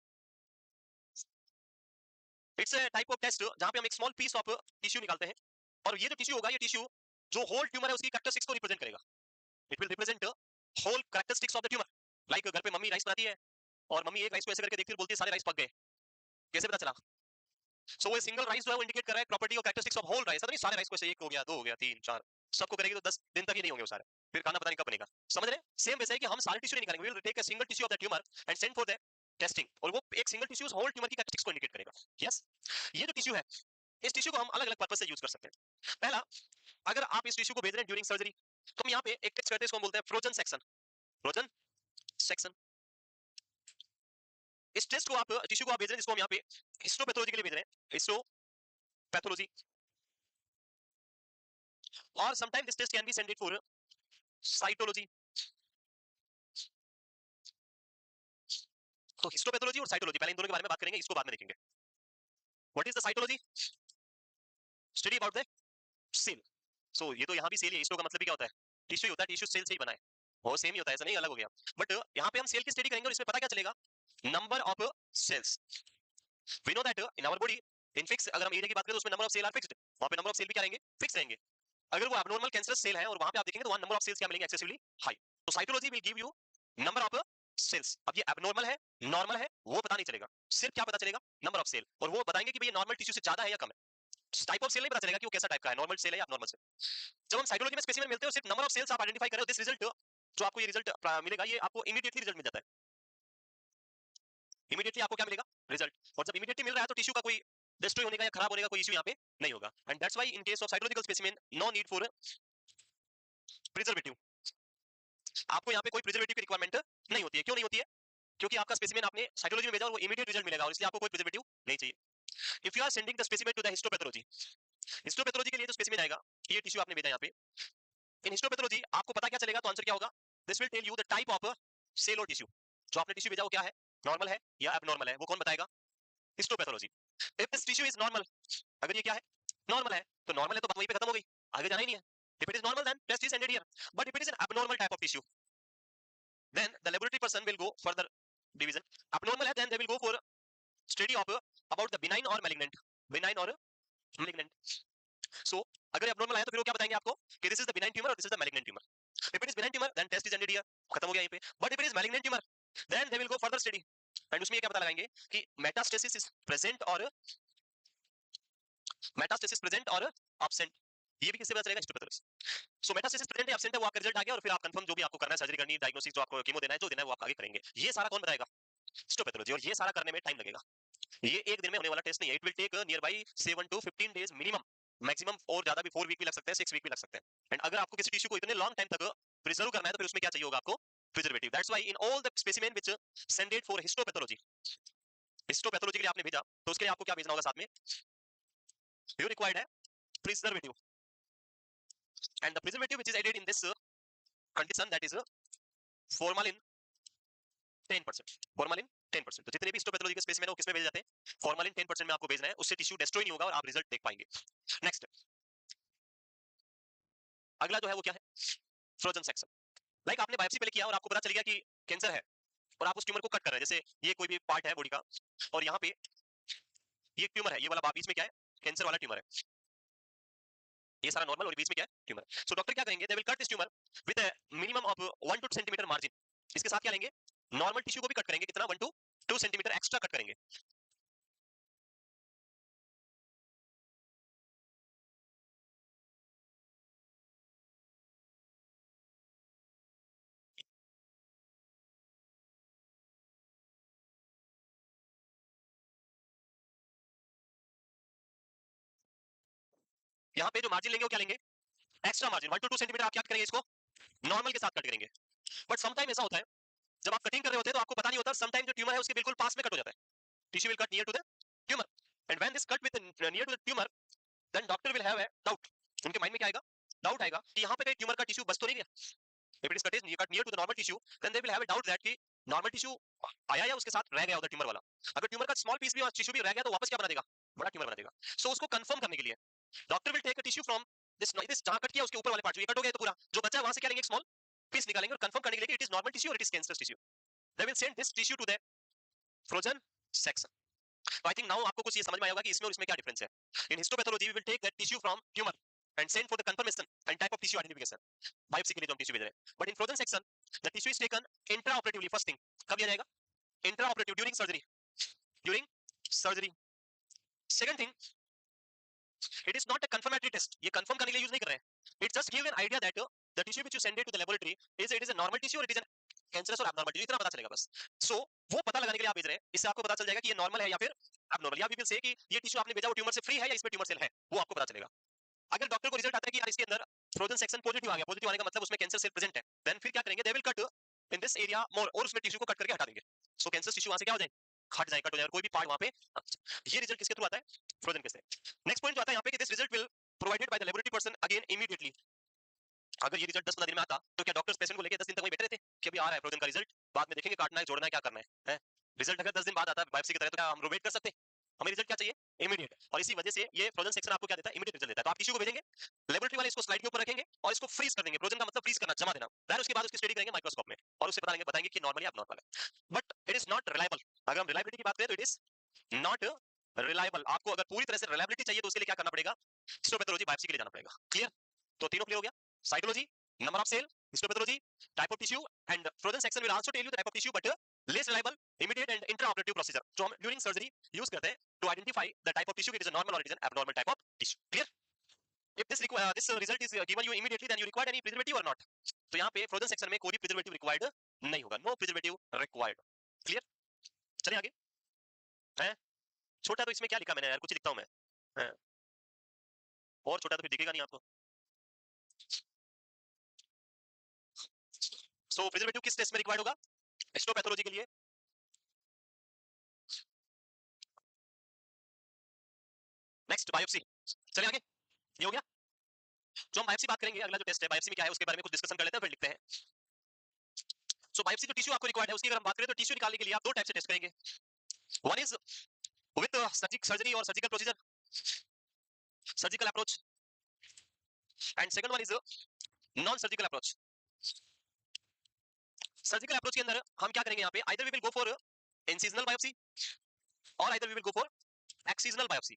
it's a type of test जहां पे हम एक स्मॉल पीस ऑफ टिश्यू निकालते हैं, और ये जो टिश्यू होगा, ये टिश्यू जो होल ट्यूमर है उसकी कैरेक्टरिस्टिक्स को रिप्रेजेंट करेगा, it will represent whole characteristics of the tumour. Like घर पे मम्मी राइस बनाती है और मम्मी एक राइस को ऐसे करके देखती है, बोलती है सारे राइस पक गए, कैसे पता चला, सो वो सिंगल राइस जो है वो इंडिकेट कर रहा है प्रॉपर्टी और कैरेक्टरिस्टिक्स ऑफ होल राइस, नहीं सारे राइस को ऐसे एक हो गया, दो हो गया, तीन चार, सबको करेगी तो 10 दिन तक ही नहीं होंगे वो सारे, फिर खाना पता नहीं कब बनेगा, समझ रहे हैं। सेम वैसे है कि हम सारे टिश्यू नहीं निकालेंगे, we will take a single tissue of the tumour and send for the testing, और वो एक सिंगल टिश्यू होल ट्यूमर की कैरेक्टरिस्टिक्स को इंडिकेट करेगा। यस, ये जो टिश्यू है, इस टिश्यू को हम अलग अलग पर्पस से यूज कर सकते हैं। पहला, अगर आप इस टिश्यू को भेज रहे हैं ड्यूरिंग सर्जरी, तो हम यहाँ पे एक टेस्ट करते हैं, इसको हम बोलते हैं फ्रोजन सेक्शन, फ्रोजन सेक्शन। इस टेस्ट को आप टिश्यू को आप भेज रहे हैं जिसको हम यहाँ पे हिस्टोपैथोलॉजी के लिए भेज रहे हैं, हिस्टोपैथोलॉजी, और sometime this test can be sended for cytology. तो हिस्टोपैथोलॉजी और साइटोलॉजी, पहले इन दोनों के बारे में बात करेंगे, इसको बाद में देखेंगे। What is the cytology, study about the cell. So ये तो यहाँ भी सेल है, हिस्टो का मतलब भी क्या होता है, टिश्यू होता है, टिश्यू सेल से ही बना है, वो सेम ही होता है, ऐसा नहीं अलग हो गया, बट यहाँ पे हम सेल की स्टडी करेंगे और इसमें पता क्या चलेगा, number of cells. We know that in our body, in fix, अगर हम एरिया की बात करें तो उसमें number of cell are fixed, वहां पे नंबर ऑफ सेल भी क्या रहेंगे, फिक्स रहेंगे। अगर वो एब्नॉर्मल कैंसरस सेल है और वहां पे आप देखेंगे तो वहां नंबर ऑफ सेल्स क्या मिलेंगे, एक्सेसिवली हाई। तो cytology will give you number of cells. अब ये एबनॉर्मल है, नॉर्मल है, वो पता नहीं चलेगा। सिर्फ क्या पता चलेगा? Number of cell. और वो बताएंगे कि भाई ये नॉर्मल टिश्यू से ज्यादा है या कम है। टाइप ऑफ सेल नहीं पता चलेगा कि वो कैसा टाइप का है, नॉर्मल सेल है या एबनॉर्मल सेल। जब हम साइटोलॉजी में स्पेसिमेन मिलते हैं, सिर्फ नंबर ऑफ सेल्स आप आइडेंटिफाई कर रहे हो, दिस रिजल्ट जो आपको ये रिजल्ट मिलेगा, ये आपको इमीडिएटली रिजल्ट मिल जाता है। इमीडिएटली आपको क्या मिलेगा? रिजल्ट। और जब इमीडिएटली मिल रहा है तो टिश्यू का कोई डिस्ट्रॉय होने का या खराब होने का कोई इशू यहाँ पे नहीं होगा। And that's why in case of cytological specimen no need for preservative. आपको यहाँ पे कोई प्रिजर्वेटिव की रिक्वायरमेंट नहीं होती है। क्यों नहीं होती है? क्योंकि आपका स्पेसिमेन आपने साइटोलॉजी में भेजा और वो इमीडिएट रिजल्ट मिलेगा, और इसलिए आपको कोई प्रिजर्वेटिव नहीं चाहिए। If you are sending the specimen to the histopathology, histopathology के लिए जो स्पेसिमेन आएगा, ये टिश्यू आपने भेजा यहाँ पे, इन हिस्टोपैथोलॉजी आपको पता क्या चलेगा? तो आंसर क्या होगा? This will tell you the type of cell और टिश्यू। जो आपने टिश्यू भेजा वो क्या है, नॉर्मल है या एबनॉर्मल है, वो कौन बताएगा? Histopathology. If this tissue is normal, अगर ये क्या है, नॉर्मल है, तो नॉर्मल है तो बात वहीं पे खत्म हो गई, आगे जाना ही नहीं है। If it is normal then test is ended here. But if it is an abnormal type of tissue, then the laboratory person will go further division. Abnormal है, then they will go for study of about the benign or malignant, benign or malignant. So अगर abnormal है तो फिर वो क्या बताएंगे आपको कि this is the benign tumor or this is the malignant tumor. If it is benign tumor then test is ended here, खत्म हो गया यहीं पे. But if it is malignant tumor then they will go further study. And उसमें ये क्या पता लगाएंगे कि metastasis is present or metastasis present or absent. ये भी किससे पता चलेगा? हिस्टोपैथोलॉजी। सो मेटास्टेसिस प्रेजेंट है, एब्सेंट है, वो आपका रिजल्ट आ गया, और फिर आप कंफर्म जो भी आपको करना है, सर्जरी करनी है, डायग्नोसिस जो आपको कीमो देना है, जो देना है वो आप आगे करेंगे। ये सारा कौन बताएगा? हिस्टोपैथोलॉजी। और ये सारा करने में टाइम लगेगा। ये एक दिन में होने वाला टेस्ट नहीं है। It will take near by 7 to 15 days minimum, maximum, और ज्यादा भी 4 वीक भी लग सकते हैं, 6 वीक भी लग सकते हैं। एंड अगर आपको किसी टिश्यू को इतने लॉन्ग टाइम तक प्रिजर्व करना है तो फिर उसमें क्या चाहिए होगा आपको? Preservative. That's why in all the specimen which सेंडेड for histopathology, histopathology के लिए आपने भेजा तो उसके लिए आपको क्या भेजना होगा साथ में? यू रिक्वायर्ड है preservative. And the preservative which is added in this condition that is formalin 10%। Formalin 10%। तो जितने भी हिस्टोपैथोलॉजी के स्पेसिमेन है वो किसमें भेजे जाते हैं? फॉर्मालिन 10% में आपको भेजना है, उससे टिश्यू डिस्ट्रॉय नहीं होगा और आप रिजल्ट देख पाएंगे। नेक्स्ट, अगला जो है वो क्या है? Frozen section. लाइक आपने बायोप्सी पहले किया और आपको पता चल गया कि कैंसर है, और आप उस ट्यूमर को कट कर रहे हैं। जैसे ये कोई भी पार्ट है बॉडी का, और यहाँ पे ये ट्यूमर है, ये वाला बीच में क्या है? कैंसर वाला ट्यूमर है। ये सारा नॉर्मल और बीच में क्या है? ट्यूमर। सो डॉक्टर क्या करेंगे? They will cut this tumour with a minimum of 1 to 2 centimetre margin. इसके साथ क्या लेंगे? नॉर्मल टिश्यू को भी कट करेंगे, कितना? 1 to 2 सेंटीमीटर एक्स्ट्रा कट करेंगे। यहाँ पे जो मार्जिन लेंगे वो क्या लेंगे? Extra margin. 1 to 2 सेंटीमीटर आप क्या करेंगे? इसको नॉर्मल के साथ कट करेंगे। बट सम टाइम ऐसा होता है, जब आप कटिंग कर रहे होते हैं तो आपको पता नहीं होता, सम टाइम जो ट्यूमर है उसके बिल्कुल पास में कट हो जाता है। Tissue will cut near to the tumour, and when this cut with near to the tumour, then doctor will have a doubt. उनके माइंड में क्या आएगा? डाउट आएगा कि यहाँ पे कहीं ट्यूमर का टिश्यू बच तो नहीं गया। If it is cut near to the normal tissue, then they will have a doubt that कि नॉर्मल टिश्यू आया या उसके साथ रह गया उधर ट्यूमर वाला। अगर ट्यूमर का स्मॉल पीस भी और टिश्यू भी रह गया तो वापस क्या बना देगा? बड़ा ट्यूमर बना देगा। सो उसको कंफर्म करने के लिए doctor will take a tissue from this जहां कट किया उसके ऊपर वाले पार्ट, जो ये कट हो गया तो पूरा जो बचा है वहां से क्या लेंगे? एक स्मॉल पीस निकालेंगे और कंफर्म करने के लिए कि इट इज नॉर्मल टिश्यू और it is cancerous tissue. They will send this tissue to the frozen section. तो आई थिंक नाउ आपको कुछ ये समझ में आया होगा कि इसमें और इसमें क्या डिफरेंस है। In histopathology we will take that tissue from tumour and send for the confirmation and type of tissue identification, biopsy के लिए जो हम टिश्यू भेज रहे हैं। But in frozen section the tissue is taken intra operatively. First thing कब लिया जाएगा? Intra operative, during surgery, during surgery. Second thing, it is not a confirmatory test, ये कंफर्म करने के लिए यूज नहीं कर रहे हैं। It just give an idea that the tissue which you send to the laboratory is it is a normal tissue और इट इज एन कैंसरस और एब्नॉर्मल टिश्यू, इतना पता चलेगा बस। सो वो पता लगाने के लिए आप भेज रहे हैं, इससे आपको पता चल जाएगा कि ये नॉर्मल है या फिर एब्नॉर्मल, या वी विल से कि ये टिश्यू आपने भेजा वो ट्यूमर से फ्री है या इसमें ट्यूमर सेल है, वो आपको पता चलेगा। अगर डॉक्टर को रिजल्ट आता है कि यार इसके अंदर फ्रोजन सेक्शन पॉजिटिव आ गया, पॉजिटिव आने का मतलब उसमें कैंसर सेल प्रेजेंट है, देन फिर क्या करेंगे? They will cut in this area मोर, और उसमें टिश्यू को कट करके हटा देंगे। सो कैंसर टिश्यू वहां से क्या हो जाए? हट जाए, कट हो जाए, कोई भी पार्ट वहां पे। ये रिजल्ट किसके थ्रू आता है? फ्रोजन के से। नेक्स्ट पॉइंट जो आता है यहाँ पे कि this result will provided by the laboratory person again immediately. अगर ये रिजल्ट 10-15 दिन में आता तो क्या डॉक्टर्स पेशेंट को लेकर 10 दिन तक वहीं बैठे रहते कि अभी आ रहा है फ्रोजन का रिजल्ट, बाद में देखेंगे काटना है, जोड़ना है, क्या करना है? रिजल्ट अगर 10 दिन बाद आता है बायोप्सी की तरह, तो क्या हम वेट कर सकते हैं? हमें रिजल्ट क्या चाहिए? इमीडिएट। और इसी वजह से ये फ्रोजन सेक्शन आपको क्या देता है? इमीडिएट रिजल्ट देता है। तो आप टिश्यू को भेजेंगे, लेबोरेटरी वाले इसको स्लाइड के ऊपर रखेंगे और इसको फ्रीज कर देंगे। फ्रोजन का मतलब फ्रीज करना, जमा देना। फिर उसके बाद उसकी स्टडी करेंगे माइक्रोस्कोप में और उससे बताएंगे कि नॉर्मल या अबनॉर्मल है। But it is not reliable. अगर हम रिलायबिलिटी की बात करें तो इट इज नॉट रिलायबल। आपको अगर पूरी तरह से रिलायबिलिटी चाहिए तो उसके लिए क्या करना पड़ेगा? हिस्टोपैथोलॉजी बायोप्सी के लिए जाना पड़ेगा। क्लियर? तो तीनों क्लियर हो गया। Cytology, number of cell, Histopathology, type of tissue, and frozen section will also tell you the type of tissue, but less reliable, immediate and intraoperative procedure. जो हम during surgery use करते हैं to identify the type of tissue, it is a normal or it is an abnormal type of tissue. Clear? If this result is given you immediately, then you require any preservative or not? तो यहाँ पे frozen section में कोई भी preservative required नहीं होगा. No preservative required. Clear? चलिए आगे. हैं? छोटा तो इसमें क्या लिखा मैंने यार, कुछ लिखता हूँ मैं. हैं? और छोटा तो फिर दिखेगा नहीं आपको. So preservative किस टेस्ट में रिक्वायर्ड होगा? हिस्टोपैथोलॉजी के लिए. Next biopsy. चलिए आगे. ये हो गया. जो हम बायोप्सी बात करेंगे, अगला जो टेस्ट है बायोप्सी में क्या है उसके बारे में कुछ डिस्कशन कर लेते हैं, फिर लिखते हैं. सो बायोप्सी जो टिश्यू आपको रिक्वायर्ड है उसकी अगर हम बात करें तो टिश्यू निकालने के लिए आप दो टाइप से टेस्ट करेंगे. वन इज विद सर्जरी और surgical procedure, surgical approach, and second one is non surgical approach. Surgical approach के अंदर हम क्या करेंगे यहाँ पे, either we will go for incisional biopsy और either we will go for excisional biopsy.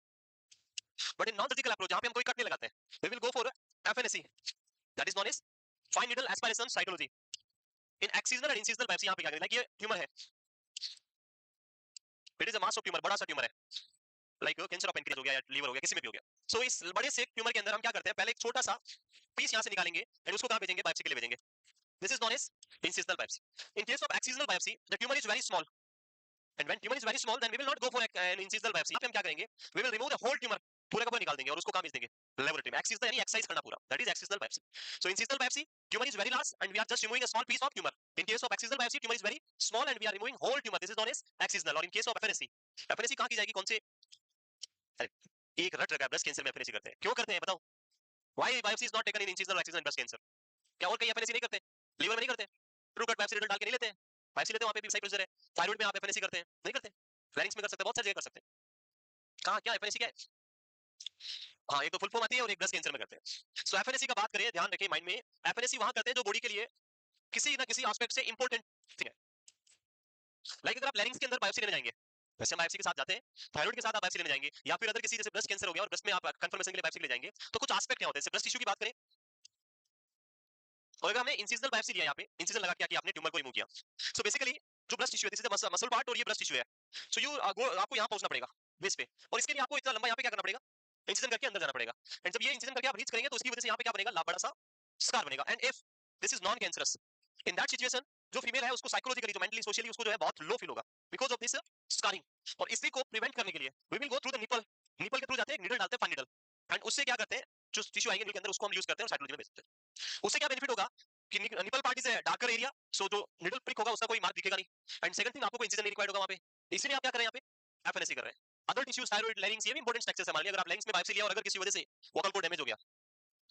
But in non surgical approach जहां पे हम कोई कट नहीं लगाते हैं, we will go for FNAC, that is known as fine needle aspiration cytology. In excisional and incisional biopsy यहाँ पे क्या करेंगे, लाइक ये ट्यूमर है, it is a mass of tumour, बड़ा सा ट्यूमर है, लाइक कैंसर ऑफ पेनक्रियाज हो गया या लीवर हो गया, किसी में भी हो गया. सो इस बड़े से ट्यूमर के अंदर हम क्या करते हैं, पहले एक छोटा सा पीस यहाँ से निकालेंगे एंड उसको कहाँ भेजेंगे, बायोप्सी के लिए भेजेंगे. This is known as incisional biopsy. In case of excisional biopsy the tumour is very small, and when tumour is very small then we will not go for an incisional biopsy. यहाँ पे हम क्या करेंगे, we will remove the whole tumour, पूरा का पूरा निकाल देंगे और उसको कहाँ भेज देंगे, लेबोरेटरी में. एक्सिजनल यानी एक्सरसाइज करना पूरा, that is excisional biopsy. So incisional biopsy, tumour is very large and we are just removing a small piece of tumour. In case of excisional biopsy tumour is very small and we are removing whole tumour, this is known as excisional. और in case of FNAC, FNAC कहाँ की जाएगी, कौन से, एक रट रखा है, ब्रेस्ट कैंसर में एफएनएसी करते हैं. क्यों करते हैं बताओ, why biopsy is not taken in incisional excisional breast cancer. क्या और कहीं एफएनएसी नहीं करते, लीवर में नहीं करते, ट्रू कट बायोप्सी रिजल्ट डाल के नहीं लेते हैं, बायोप्सी लेते हैं वहां पे भी सही प्रोसीजर है. थायराइड में आप एफएनएसी करते हैं, नहीं करते. फ्लैरिंग्स में कर सकते हैं, बहुत सारी जगह कर सकते हैं. कहाँ क्या एफएनएसी क्या है, हाँ एक तो फुल फॉर्म आती है और एक ब्रेस्ट कैंसर में करते हैं. सो एफएनएसी का बात करें, ध्यान रखें माइंड में, एफएनएसी वहां करते हैं जो बॉडी के लिए किसी ना किसी एस्पेक्ट से इंपॉर्टेंट थिंग है. लाइक अगर आप लैरिंग्स के अंदर बायोप्सी लेने जाएंगे, वैसे हम बायोप्सी के साथ जाते हैं, थायराइड के साथ आप बायोप्सी लेने जाएंगे, या फिर अदर किसी जैसे ब्रेस्ट कैंसर हो गया और ब्रेस्ट में आप कंफर्मेशन के लिए बायोप्सी ले जाएंगे, तो कुछ एस्पेक्ट क्या होते हैं. जैसे ब्रेस्ट टिश्यू की बात करें, और अगर हमने इंसिजनल बायोप्सी लिया, यहाँ पे इंसिजन लगा क्या किया आपने, ट्यूमर को रिमूव किया. सो बेसिकली जो ब्रेस्ट टिश्यू है, this is the muscle part और ये ब्रेस्ट टिश्यू है. सो यू आपको यहाँ पहुंचना पड़ेगा बेस पे, और इसके लिए आपको इतना लंबा यहाँ पे क्या करना पड़ेगा, इंसिजन करके अंदर जाना पड़ेगा. एंड जब ये इंसिजन करके आप रीच करेंगे तो उसकी वजह से यहाँ पे क्या बनेगा, बड़ा सा स्कार बनेगा. And if this is non cancerous, in that situation जो फीमेल है उसको साइकोलॉजिकली, जो मेंटली सोशली उसको जो है बहुत लो फील होगा बिकॉज ऑफ दिस स्कारिंग. और इसी को प्रिवेंट करने के लिए we will go through the nipple, nipple के थ्रू जाते हैं, निडल डालते हैं, फाइन निडल, एंड उससे क्या करते हैं, जो टिश्यू आएंगे के अंदर उसको हम यूज करते हैं और साइकोलॉजी में भेजते हैं. उससे क्या बेनिफिट होगा कि nipple part is darker area, so जो निडल प्रिक होगा उसका कोई मार्क दिखेगा नहीं. एंड सेकंड थिंग, आपको कोई इंसिजन नहीं रिक्वायर्ड होगा वहां पे, इसलिए आप क्या कर रहे हैं, यहाँ पे एफएनएसी कर रहे हैं. अदर टिश्यूज थायराइड, लैरिंग्स, ये भी इंपॉर्टेंट स्ट्रक्चर्स है. मान लिया अगर आप लैरिंग्स में बायोप्सी लिया और अगर किसी वजह से वोकल को डैमेज हो गया,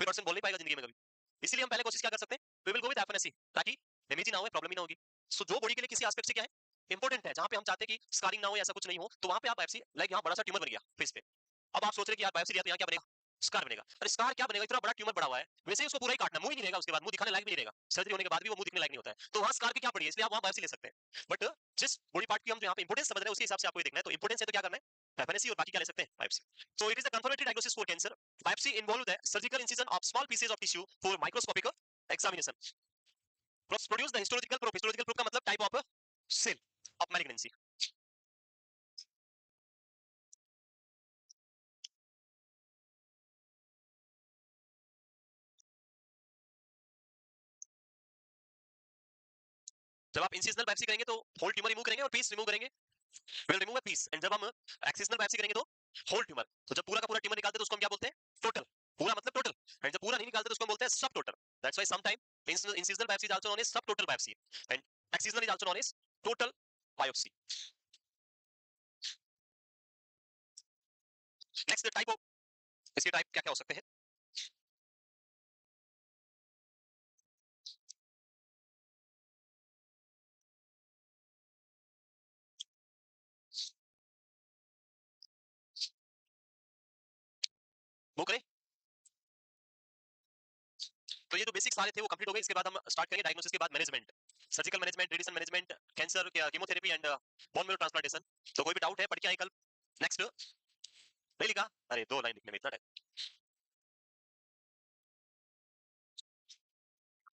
फिर पर्सन बोल नहीं पाएगा जिंदगी में कभी. इसलिए हम पहले कोशिश क्या कर सकते हैं, we will go with FNAC, ताकि डैमेज ही ना हो, प्रॉब्लम ही ना होगी. सो जो बॉडी के लिए किसी एस्पेक्ट से क्या है इंपॉर्टेंट है, जहां पे हम चाहते हैं कि स्कारिंग ना हो, ऐसा कुछ नहीं हो, तो वहां पे आप बायोप्सी, लाइक यहाँ बड़ा सा ट्यूमर बन गया फेस पे, अब आप सोच रहे कि यार बायोप्सी लिया तो यहाँ क्या बनेगा, स्कार बनेगा. अरे स्कार क्या बनेगा, इतना बड़ा ट्यूमर बड़ा हुआ है, वैसे ही उसको पूरा ही काटना, मुंह ही नहीं रहेगा, उसके बाद मुंह दिखाने लायक भी नहीं रहेगा, सर्जरी होने के बाद भी वो मुंह दिखने लायक नहीं होता है, तो वहां स्कार की क्या पड़ी है, इसलिए आप वहां बायोप्सी ले सकते हैं. बट जिस बॉडी पार्ट की हम यहाँ पे इंपोर्टेंस समझ रहे हैं उसी हिसाब से आपको देखना है. तो इंपोर्टेंस है तो क्या करना है, एफएनएसी, और बाकी क्या ले सकते हैं, biopsy. So it is the confirmatory diagnosis for cancer. Biopsy involve the surgical incision of small pieces of tissue for microscopic examination. Produce the histological proof, histological proof का मतलब type of cell of malignancy. जब आप इंसिजनल बायोप्सी करेंगे तो होल ट्यूमर रिमूव करेंगे और पीस रिमूव करेंगे, will remove a piece. And जब हम एक्सिजनल बायोप्सी करेंगे तो होल ट्यूमर. तो जब पूरा का पूरा ट्यूमर निकालते हैं तो उसको हम क्या बोलते हैं, टोटल. पूरा मतलब टोटल. एंड जब पूरा नहीं निकालते तो उसको हम बोलते हैं subtotal. That's why some time incisional biopsy is also known as subtotal biopsy, and excisional is also known as total biopsy. Next type of, इसके टाइप क्या क्या हो सकते हैं, वो करें. तो ये जो बेसिक सारे थे वो कंप्लीट हो गए. इसके बाद हम स्टार्ट करेंगे डायग्नोसिस के बाद management, surgical management, radiation management, cancer, chemotherapy and bone marrow transplantation. तो कोई भी डाउट है पढ़ के आए कल. नेक्स्ट नहीं लिखा, अरे 2 लाइन लिखने में इतना टाइम.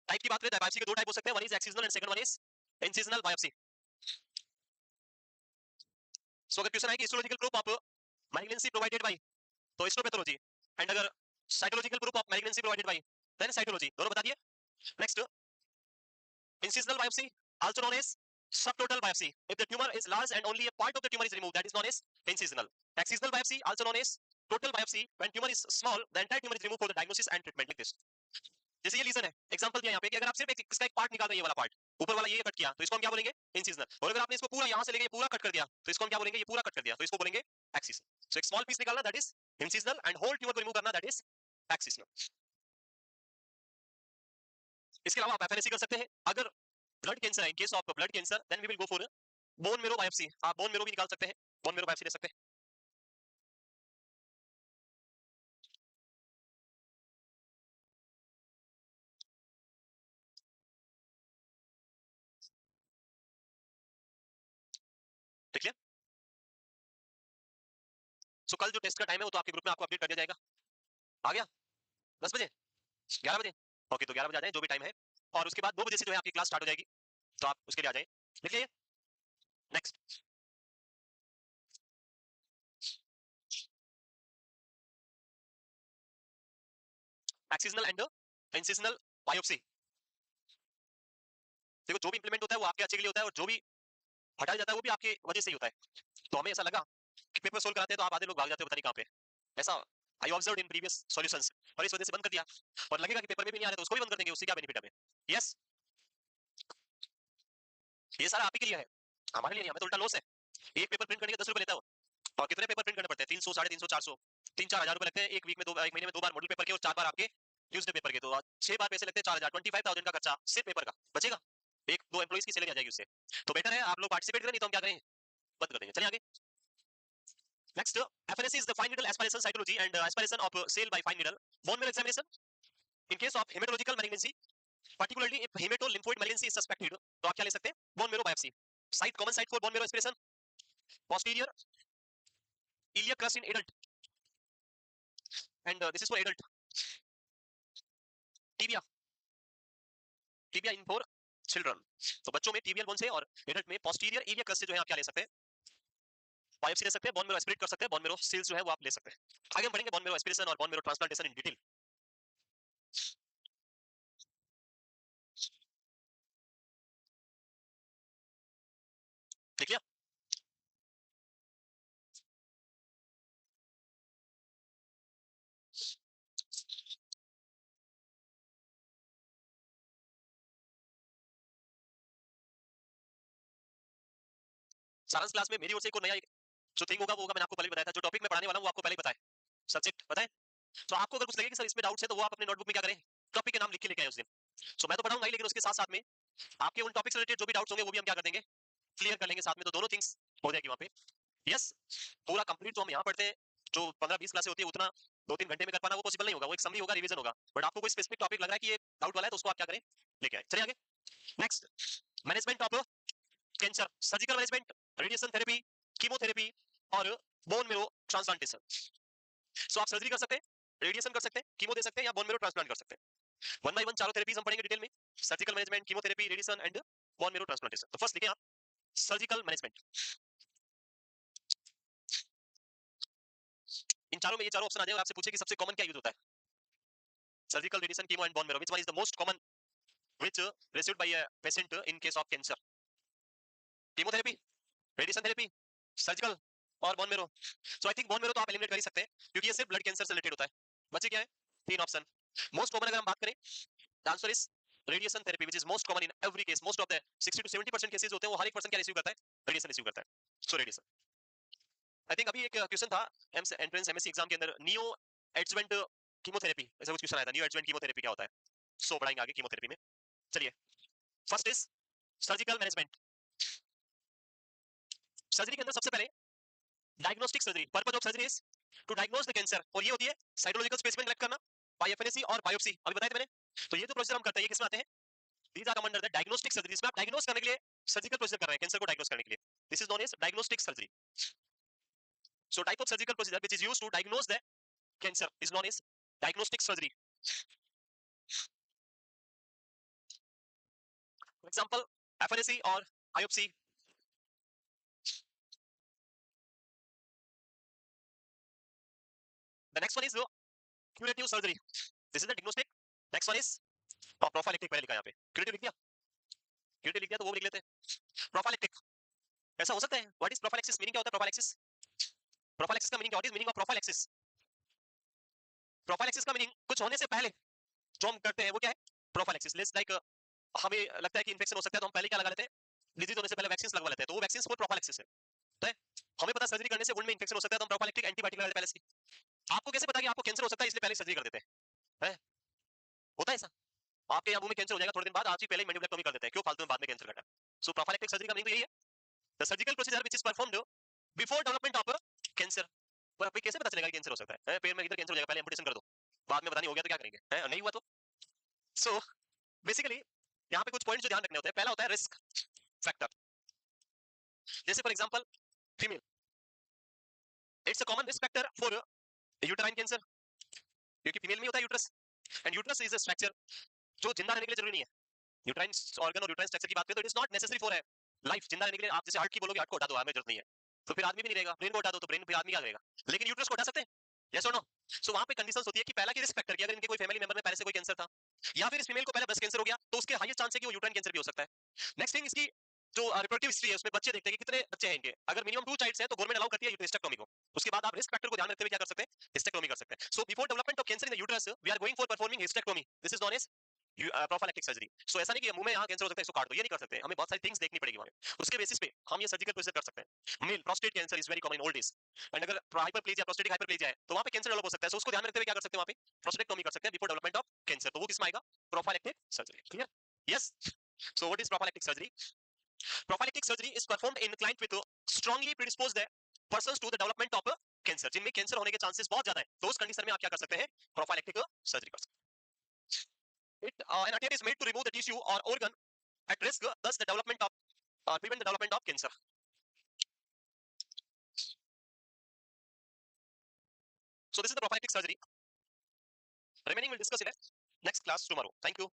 टाइप की बात करें बायोप्सी के दो टाइप हो सकते हैं, one is excisional and second one is incisional biopsy. So अगर क्वेश्चन है कि histological proof of malignancy provided by, तो हिस्टोपैथोलॉजी, एंड अगर cytological proof of malignancy provided by, then cytology. दोनों बता दिए। Next, incisional biopsy, also known as subtotal biopsy. If the tumor is large and only a part of the tumor is removed, that is known as incisional. Excisional biopsy, also known as total biopsy. When tumor is small, the entire tumor is removed for the diagnosis and treatment, like this. जैसे ये लीजन है, एग्जांपल दिया यहाँ पे कि अगर आप सिर्फ इसका एक पार्ट निकाल रहे हैं, ये वाला पार्ट ऊपर वाला ये कट किया, तो इसको हम क्या बोलेंगे? इंसिजनल। और अगर आपने इसको पूरा यहाँ से लेके पूरा कट कर दिया, तो इसको हम क्या बोलेंगे? ये पूरा कट कर दिया, तो इसको बोलेंगे एक्सिजनल। सो एक स्मॉल पीस निकालना, that is incisional, and whole tumour को रिमूव करना, दैट इज एक्सिजनल। इसके अलावा आप एफएनएसी कर सकते हैं। अगर ब्लड कैंसर है, in case of blood cancer, then we will go for bone marrow biopsy. आप बोन मेरो भी निकाल सकते हैं, बोन मेरो बायोप्सी ले सकते हैं। ठीक है। सो कल जो टेस्ट का टाइम है वो तो आपके ग्रुप में आपको अपडेट कर दिया जाएगा। आ गया? 10 बजे, 11 बजे? ओके, तो 11 बजे आ जाए जो भी टाइम है, और उसके बाद 2 बजे से जो है आपकी क्लास स्टार्ट हो जाएगी, तो आप उसके लिए आ जाए। लिख लिए? Next, excisional and incisional biopsy. देखो, जो भी इंप्लीमेंट होता है वो आपके अच्छे के लिए होता है, और जो भी हटाया जाता है वो भी आपकी वजह से ही होता है। तो हमें ऐसा लगा कि पेपर सोल्व कराते हैं तो आप आधे लोग भाग जाते हो, पता नहीं कहाँ पे। ऐसा आई ऑब्जर्व्ड इन प्रीवियस सॉल्यूशंस, और इस वजह से बंद कर दिया। और लगेगा कि पेपर में भी नहीं आ रहा, तो उसको भी बंद कर देंगे, उससे क्या बेनिफिट हमें? यस, ये सारा आप ही के लिए है, हमारे लिए नहीं। हमें तो उल्टा लॉस है। एक पेपर प्रिंट करने के 10 रुपए लेता है वो, और कितने पेपर प्रिंट करने पड़ते हैं? 300, 350, 400, 3-4 हजार रुपए लगते हैं एक वीक में, एक महीने में 2 बार मॉडल पेपर के, और 4 बार आपके ट्यूसडे पेपर के, तो 6 बार पैसे लगते हैं, 4,000, 25,000 का खर्चा सिर्फ पेपर का बचेगा। एक दो एम्प्लॉइज की सैलरी आ जाएगी उससे। तो बेटर है आप लोग पार्टिसिपेट करें, नहीं तो हम क्या करें? बंद कर देंगे। चलिए आगे। Next, FNAC is the fine needle aspiration cytology and aspiration of cell by fine needle. Bone marrow examination in case of hematological malignancy, particularly if hematolymphoid malignancy is suspected, तो आप क्या ले सकते हैं? Bone marrow biopsy. Site, common site for bone मेरो aspiration, posterior iliac crust in adult, and this is for adult. Tibia, tibia in for children. तो बच्चों में tibial बोन से, और एडल्ट में posterior iliac crust से जो है आप क्या ले सकते हैं? बायोप्सी ले सकते हैं, बोन मेरो एस्पिरेट कर सकते हैं, बोन मेरो सेल्स जो है वो आप ले सकते हैं। आगे हम पढ़ेंगे बोन मेरो एस्पिरेशन और bone marrow transplantation in detail. ठीक है। सारांश क्लास में मेरी ओर से एक और नया जो थिंग होगा मैंने आपको पहले बताया था। जो टॉपिक मैं पढ़ाने वाला हूँ वो आपको पहले ही पता है, सब्जेक्ट पता है। तो आपको अगर कुछ लगे कि सर इसमें डाउट्स है, तो वो आप अपने नोटबुक में क्या करें? टॉपिक के नाम लिख के लेके आए उस दिन। सो मैं तो पढ़ाऊंगा ही, लेकिन उसके साथ साथ में आपके उन टॉपिक से रिलेटेड जो भी डाउट्स होंगे वो भी हम क्या कर देंगे? क्लियर कर लेंगे साथ में, तो दोनों थिंग्स हो जाएगी वहां पे। यस, पूरा कंप्लीट जो हम यहाँ पढ़ते हैं, जो 15-20 क्लासें होती है, उतना 2-3 घंटे में कर पाना वो पॉसिबल नहीं होगा। वो एक समरी होगा, रिवीजन होगा। बट आपको कोई स्पेसिफिक टॉपिक लग रहा है कि ये डाउट वाला है, तो उसको आप क्या करें? लेके आए। चलिए आगे। Next, management of cancer, surgical management, radiation therapy, chemotherapy, और बोन मेरो ट्रांसप्लांटेशन। सो आप सर्जरी कर सकते हैं, रेडिएशन कर सकते हैं, कीमो दे सकते हैं, या बोन मेरो ट्रांसप्लांट कर सकते हैं। वन बाय वन चारों थेरेपीज हम पढ़ेंगे डिटेल में। Surgical management, chemotherapy, radiation and bone marrow transplantation. तो फर्स्ट लिखें आप सर्जिकल मैनेजमेंट। इन चारों में ये चारों ऑप्शन आ जाएगा, आपसे पूछे कि सबसे कॉमन क्या यूज होता है? Surgical, radiation, chemo and bone marrow, which one is the most common which received by a patient in case of cancer? Chemotherapy, radiation therapy, surgical, और bone marrow. So I think bone marrow तो आप एलिमिनेट कर ही सकते हैं, क्योंकि ये सिर्फ ब्लड कैंसर से रिलेटेड होता है। बचे क्या है? 3 ऑप्शन। मोस्ट कॉमन अगर हम बात करें, the answer is radiation therapy, which is most common in every case. Most of the 60 to 70% cases होते हैं, वो हर एक पर्सन क्या रिसीव करता है? रेडिएशन रिसीव करता है। सो रेडिएशन। आई थिंक अभी एक क्वेश्चन था एम्स एंट्रेंस एमएससी एग्जाम के अंदर, नियो एडजुवेंट कीमोथेरेपी, ऐसा कुछ क्वेश्चन आया था। नियो एडजुवेंट कीमोथेरेपी क्या होता है? सो पढ़ाएंगे आगे कीमोथेरेपी में। चलिए, first is surgical management. Surgery के अंदर सबसे पहले diagnostic surgery, purpose of surgery is to diagnose the cancer, और ये होती है साइटोलॉजिकल स्पेसिमेन कलेक्ट करना बाय एफएनएसी और बायोप्सी। अभी बताया था मैंने। तो ये जो प्रोसीजर हम करते हैं, ये किसमें आते हैं? These are come under the diagnostic surgery, जिसमें आप डायग्नोज करने के लिए सर्जिकल प्रोसीजर कर रहे हैं, कैंसर को डायग्नोज करने के लिए। This is known as diagnostic surgery. So type of surgical procedure which is used to diagnose the cancer is known as diagnostic surgery. For example, FNAC or IOPSI. The next one is curative surgery. This is the diagnostic. Next one is prophylactic. पहले लिखा यहाँ पे curative लिख दिया, curative लिख दिया तो वो भी लिख लेते हैं prophylactic. ऐसा हो सकता है? What is prophylaxis? Meaning क्या होता है prophylaxis? Prophylaxis का meaning क्या? What is meaning of prophylaxis? Prophylaxis का meaning कुछ होने से पहले जो हम करते हैं वो क्या है? Prophylaxis. Let's like हमें लगता है कि इन्फेक्शन हो सकता है तो हम पहले क्या लगा लेते हैं? डिजीज होने से पहले वैक्सीन लगवा लेते हैं, तो वो वैक्सीन फॉर प्रोफाइलैक्सिस है। तो हमें पता सर्जरी करने से वुंड में इन्फेक्शन हो सकता है तो हम प्रोफाइलैक्टिक एंटीबायोटिक लगा लेते हैं पहले से। आपको कैसे पता कि आपको कैंसर हो सकता है इसलिए पहले सर्जरी कर देते हैं? होता है ऐसा? आपके यहाँ मुंह में कैंसर हो जाएगा थोड़े दिन बाद, आज ही पहले मैन्युप्लेक्टोमी कर देते हैं, क्यों फालतू में बाद में कैंसर करना। सो प्रोफाइलैक्टिक सर्जरी का मीनिंग तो यही है, the surgical procedure which is performed before development of cancer. पर आपको कैसे पता चलेगा कि कैंसर हो सकता है? पेट में इधर कैंसर हो जाएगा, पहले एम्पुटेशन कर दो, बाद में पता नहीं हो गया तो क्या करेंगे? नहीं हुआ तो। सो बेसिकली यहाँ पे कुछ पॉइंट जो ध्यान रखने होते हैं, पहला होता है रिस्क फैक्टर। जैसे for example female, it's a common risk factor for uterine cancer, क्योंकि फीमेल में होता है uterus, and uterus is a structure जो जिंदा रहने के लिए जरूरी नहीं है। यूट्राइन ऑर्गन और यूट्राइन स्ट्रक्चर की बात करें तो it is not necessary for life. जिंदा रहने के लिए आप जैसे हार्ट की बोलोगे, हार्ट को हटा दो, हमें जरूरत नहीं है, तो फिर आदमी भी नहीं रहेगा। ब्रेन को हटा दो तो ब्रेन फिर आदमी क्या करेगा? लेकिन यूट्रस को हटा सकते हैं, यस और नो? सो वहां पे कंडीशंस होती है कि पहला की रिस्क फैक्टर की, अगर इनके कोई फैमिली मेंबर में पहले से कोई कैंसर था, या फिर इस फीमेल को पहले ब्रेस्ट कैंसर हो गया, तो उसके हाईएस्ट चांस है कि वो यूट्राइन कैंसर भी हो सकता है। नेक्स्ट थिंग, इसकी जो रिप्रोडक्टिव हिस्ट्री है उसमें बच्चे देखते हैं कि कितने बच्चे हैं इनके। अगर मिनिमम 2 चाइल्ड्स है तो गवर्नमेंट अलाउ करती है हिस्टेक्टोमी को। उसके बाद आप रिस्क फैक्टर को ध्यान रखते हुए क्या कर सकते हैं? हिस्टेक्टोमी कर सकते हैं। So before development of cancer in the uterus we are going for performing hysterectomy. This is known as prophylactic surgery. सो ऐसा नहीं कि मुंह में यहाँ कैंसर हो सकता है इसको काट दो, ये नहीं कर सकते। हमें बहुत सारी थिंग्स देखनी पड़ेगी वहां पे, उसके बेसिस पे हम ये सर्जिकल प्रोसीजर कर सकते हैं। Male prostate cancer is very common in old age, and अगर हाइपरप्लेजिया, प्रोस्टेटिक हाइपरप्लेजिया है तो वहां पे कैंसर डेवलप हो सकता है। सो उसको ध्यान में रखते हुए क्या कर सकते हैं? वहां पे प्रोस्टेक्टोमी कर सकते हैं बिफोर डेवलपमेंट ऑफ कैंसर। तो वो किसमें आएगा? Prophylactic surgery. Clear? Yes. So what is prophylactic surgery? Prophylactic surgery is performed in client with strongly predisposed persons to the development of cancer, जिनमें कैंसर होने के चांसेस बहुत ज्यादा है, तो उस कंडीशन में आप क्या कर सकते हैं? प्रोफाइलैक्टिक सर्जरी कर सकते हैं। An attempt is made to remove the tissue or organ at risk, thus the development of prevent the development of cancer. So this is the prophylactic surgery. Remaining we'll discuss in next class tomorrow. Thank you.